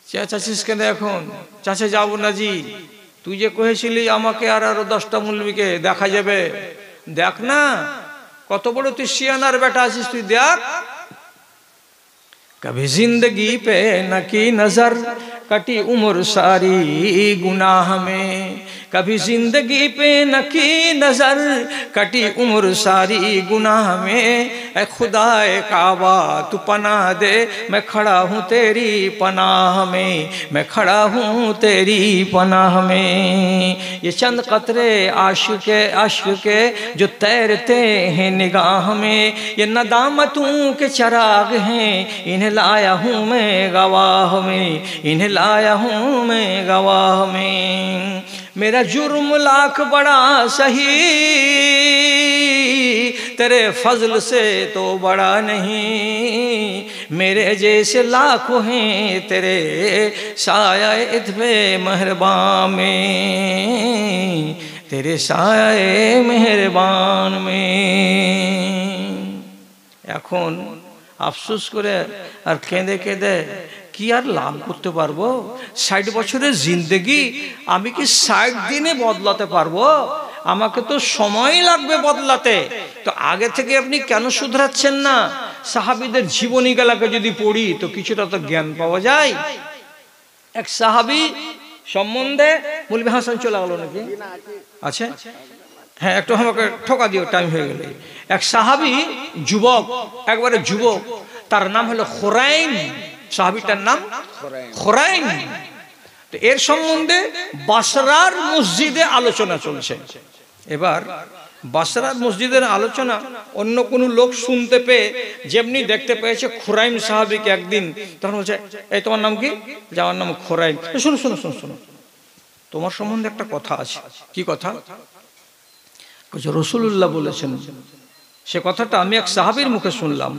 চেঁচাছিস কেন এখন? চাচা যাবো না জি, তুই যে কহেছিলি আমাকে আর আরো 10টা মুলবিকে দেখা যাবে, দেখ না কত বড় তুই শিয়ানার বেটা আছিস, তুই দেখ। कभी जिंदगी पे न की नजर, कटी उम्र सारी गुनाह में, कभी जिंदगी पे न की नजर, कटी उम्र सारी गुनाह में, ऐ खुदाए काबा तू पनाह दे, मैं खड़ा हूँ तेरी पनाह में, मैं खड़ा हूँ तेरी पनाह में। ये चंद कतरे आशिक के जो तैरते हैं निगाह में, ये नदामतों के चराग हैं, इन्हें लाया हूँ मैं गवाह में, इन्हें लाया हूँ मैं गवाह में। मेरा जुर्म लाख बड़ा सही, तेरे फजल से तो बड़ा नहीं, मेरे जैसे लाखों हैं तेरे साया इत्फे मेहरबान में, तेरे साया मेहरबान में। এখন আফসোস করে আর কেঁদে কেঁদে কি আর লাভ করতে পারবো? 60 বছরের জিন্দেগি আমি কি 60 দিনে বদলাতে পারবো? আমাকে তো সময় লাগবে বদলাতে। তো আগে থেকে আপনি কেন শুধরাচ্ছেন না? সাহাবীদের জীবনী গেলাকে যদি পড়ি তো কিছুটা তো জ্ঞান পাওয়া যায়। এক সাহাবী সম্বন্ধে মৌলভী হাসান চলে গেল নাকি? আচ্ছা হ্যাঁ, একটু আমাকে ঠকা দিও, টাইম হয়ে গেলে। এক সাহাবী যুবক, একবারে যুবক, তার নাম হলো খুরাইম। সাহাবীটার নাম খুরাইম। তো এর সম্বন্ধে বাসরার মসজিদে আলোচনা চলছে। এবার বাসরার মসজিদের আলোচনা অন্য কোনো লোক শুনতে পেয়ে যেমনি দেখতে পেয়েছে খুরাইম সাহাবীকে একদিন, তখন বলছে, এই তোমার নাম কি? যে আমার নাম খুরাইম। শোনো শোনো শোনো শোনো, তোমার সম্বন্ধে একটা কথা আছে। কি কথা? রাসূলুল্লাহ বলেছেন, সে কথাটা আমি এক সাহাবীর মুখে শুনলাম,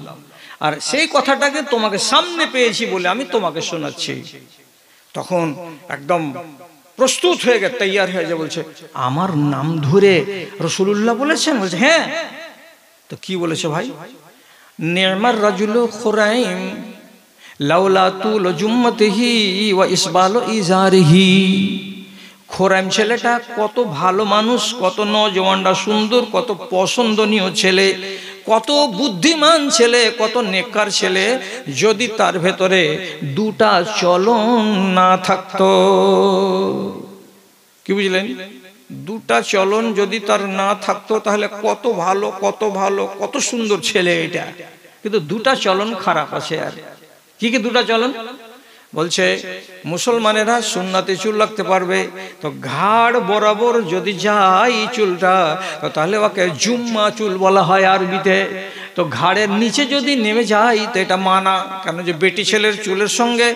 আর সেই কথাটাকে তোমাকে সামনে পেয়েছি বলে আমি তোমাকে শোনাচ্ছি। তখন একদম প্রস্তুত হয়ে গেছে, তৈয়ার হয়ে যায়, বলছে আমার নাম ধরে রাসূলুল্লাহ বলেছেন? বলছে হ্যাঁ। তো কি বলেছে ভাই? নি'মার রাজুলু খুরাইম লাউলা তুল জুম্মতিহি ওয়া ইসবালু ইজারিহি। খুরাইম ছেলেটা কত ভালো মানুষ, কত নওজওয়ানরা সুন্দর, কত পছন্দনীয় ছেলে, কত বুদ্ধিমান ছেলে, কত নেককার ছেলে, যদি তার ভেতরে 2টা চলন না থাকতো। কি বুঝলেন? 2টা চলন যদি তার না থাকতো তাহলে কত ভালো, কত ভালো, কত সুন্দর ছেলে এটা। কিন্তু 2টা চলন খারাপ আছে। আর কি কি 2টা চলন? বলছে মুসলমানেরা সুন্নাতে চুল রাখতে পারবে, তো ঘাড় বরাবর যদি যায় চুলটা, তাহলে ওকে জুম্মা চুল বলা হয় আরবিতে। তো ঘাড়ের নিচে যদি নেমে যায় তো এটা মানা, কেন যে বেটি ছেলের চুলের সঙ্গে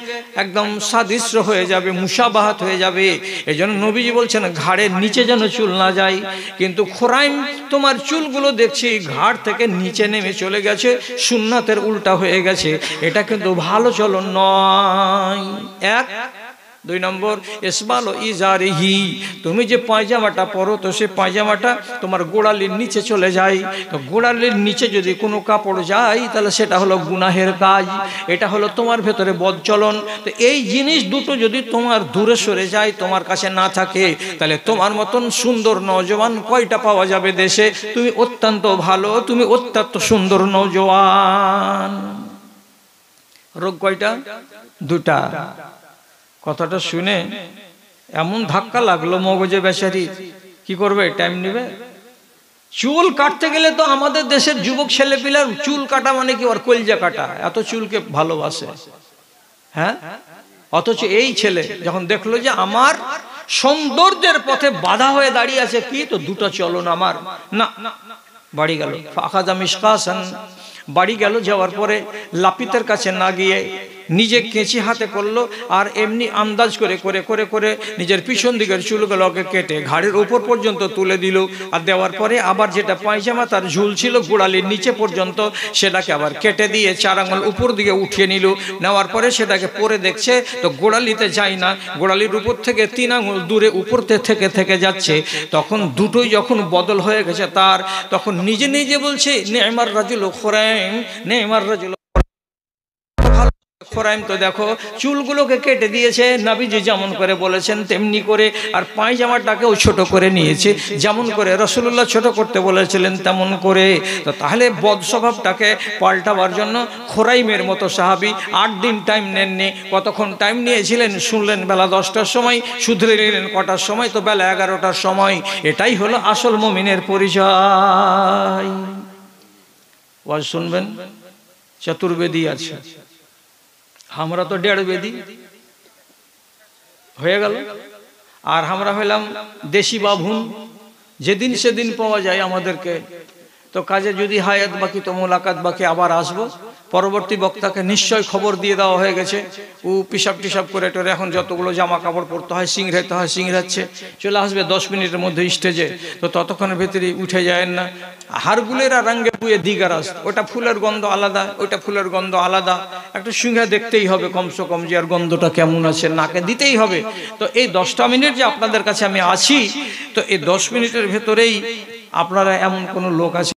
একদম সাদৃশ্য হয়ে যাবে, মুশাবাহাত হয়ে যাবে। এই জন্য নবীজি বলছেন ঘাড়ের নিচে যেন চুল না যায়। কিন্তু খুরাইম তোমার চুলগুলো দেখছি ঘাড় থেকে নিচে নেমে চলে গেছে, সুন্নাতের উল্টা হয়ে গেছে, এটা কিন্তু ভালো চলন নয়। 1 2 নম্বর ইসবালু ইজারিহি, তুমি যে পায়জামাটা পরো তো সে পায়জামাটা তোমার গোড়ালির নিচে চলে যায়। তো গোড়ালির নিচে যদি কোনো কাপড় যায় তাহলে সেটা হলো গুনাহের কাজ, এটা হলো তোমার ভেতরে বদচলন। তো এই জিনিস দুটো যদি তোমার দূরে সরে যায়, তোমার কাছে না থাকে, তাহলে তোমার মতন সুন্দর নওজওয়ান কয়টা পাওয়া যাবে দেশে? তুমি অত্যন্ত ভালো, তুমি অত্যন্ত সুন্দর নওজওয়ান। রোগ কয়টা? 2টা। কথাটা শুনে এমন ধাক্কা লাগলো মগজে বেচারি, কি করবে, টাইম নেবে। চুল কাটতে গেলে তো আমাদের দেশের যুবক ছেলেপিলার চুল কাটা মানে কি ওর কলজা কাটা, এত চুলকে ভালোবাসে। হ্যাঁ, অথচ এই ছেলে যখন দেখলো যে আমার সৌন্দর্যের পথে বাধা হয়ে দাঁড়িয়ে আছে, কি তো দুটো চলন আমার না, বাড়ি গেল। ফাখাযা মিশকাসান, বাড়ি গেল। যাওয়ার পরে লাপিতের কাছে না গিয়ে নিজে কেঁচি হাতে করলো, আর এমনি আন্দাজ করে করে করে করে নিজের পিছন দিকের চুলগুলোকে কেটে ঘাড়ের উপর পর্যন্ত তুলে দিল। আর দেওয়ার পরে আবার যেটা পায়জামা তার ঝুল ছিল গোড়ালির নিচে পর্যন্ত, সেটাকে আবার কেটে দিয়ে 4 আঙুল উপর দিকে উঠিয়ে নিল। নেওয়ার পরে সেটাকে পরে দেখছে তো গোড়ালিতে যায় না, গোড়ালির উপর থেকে 3 আঙুল দূরে উপর থেকে থেকে যাচ্ছে। তখন দুটোই যখন বদল হয়ে গেছে তার, তখন নিজে নিজে বলছে নেমার রাজুল খোরাইম, নেমার রাজুল খোরাইম। তো দেখো চুলগুলোকে কেটে দিয়েছে নবীজি যেমন করে বলেছেন তেমনি করে, আর পায়জামাটাকেও ছোট করে নিয়েছে যেমন করে রাসূলুল্লাহ ছোট করতে বলেছিলেন তেমন করে। তো তাহলে বদ স্বভাবটাকে পাল্টাবার জন্য খোরাইমের মতো সাহাবী 8 দিন টাইম নেননি। কতক্ষণ টাইম নিয়েছিলেন শুনলেন? বেলা 10টার সময়, শুধরে নিলেন কটার সময়? তো বেলা 11টার সময়। এটাই হলো আসল মুমিনের পরিচয়। ওয়াজ শুনবেন, চতুর্বেদী আছে, আমরা তো 1.5 বেদি হয়ে গেল। আর আমরা হইলাম দেশি বাভুন, যেদিন সেদিন পাওয়া যায় আমাদেরকে। তো কাজে যদি হায়াত বাকি তো মোলাকাত বাকি, আবার আসবো। পরবর্তী বক্তাকে নিশ্চয় খবর দিয়ে দেওয়া হয়ে গেছে। ও পিসাব টিসাব করে টোরে এখন যতগুলো জামা কাপড় পরতে হয়, সিংড়াইতে হয়, সিংড়াচ্ছে, চলে আসবে 10 মিনিটের মধ্যে স্টেজে। তো ততক্ষণের ভেতরে উঠে যায় না। হারগুলের আর রঙে বুয়ে দিগারাস, ওটা ফুলের গন্ধ আলাদা, ওইটা ফুলের গন্ধ আলাদা। একটা সিংহা দেখতেই হবে কমসে কম, যে আর গন্ধটা কেমন আছে নাকে দিতেই হবে। তো এই 10টা মিনিট যে আপনাদের কাছে আমি আছি, তো এই 10 মিনিটের ভেতরেই আপনারা এমন কোনো লোক আছে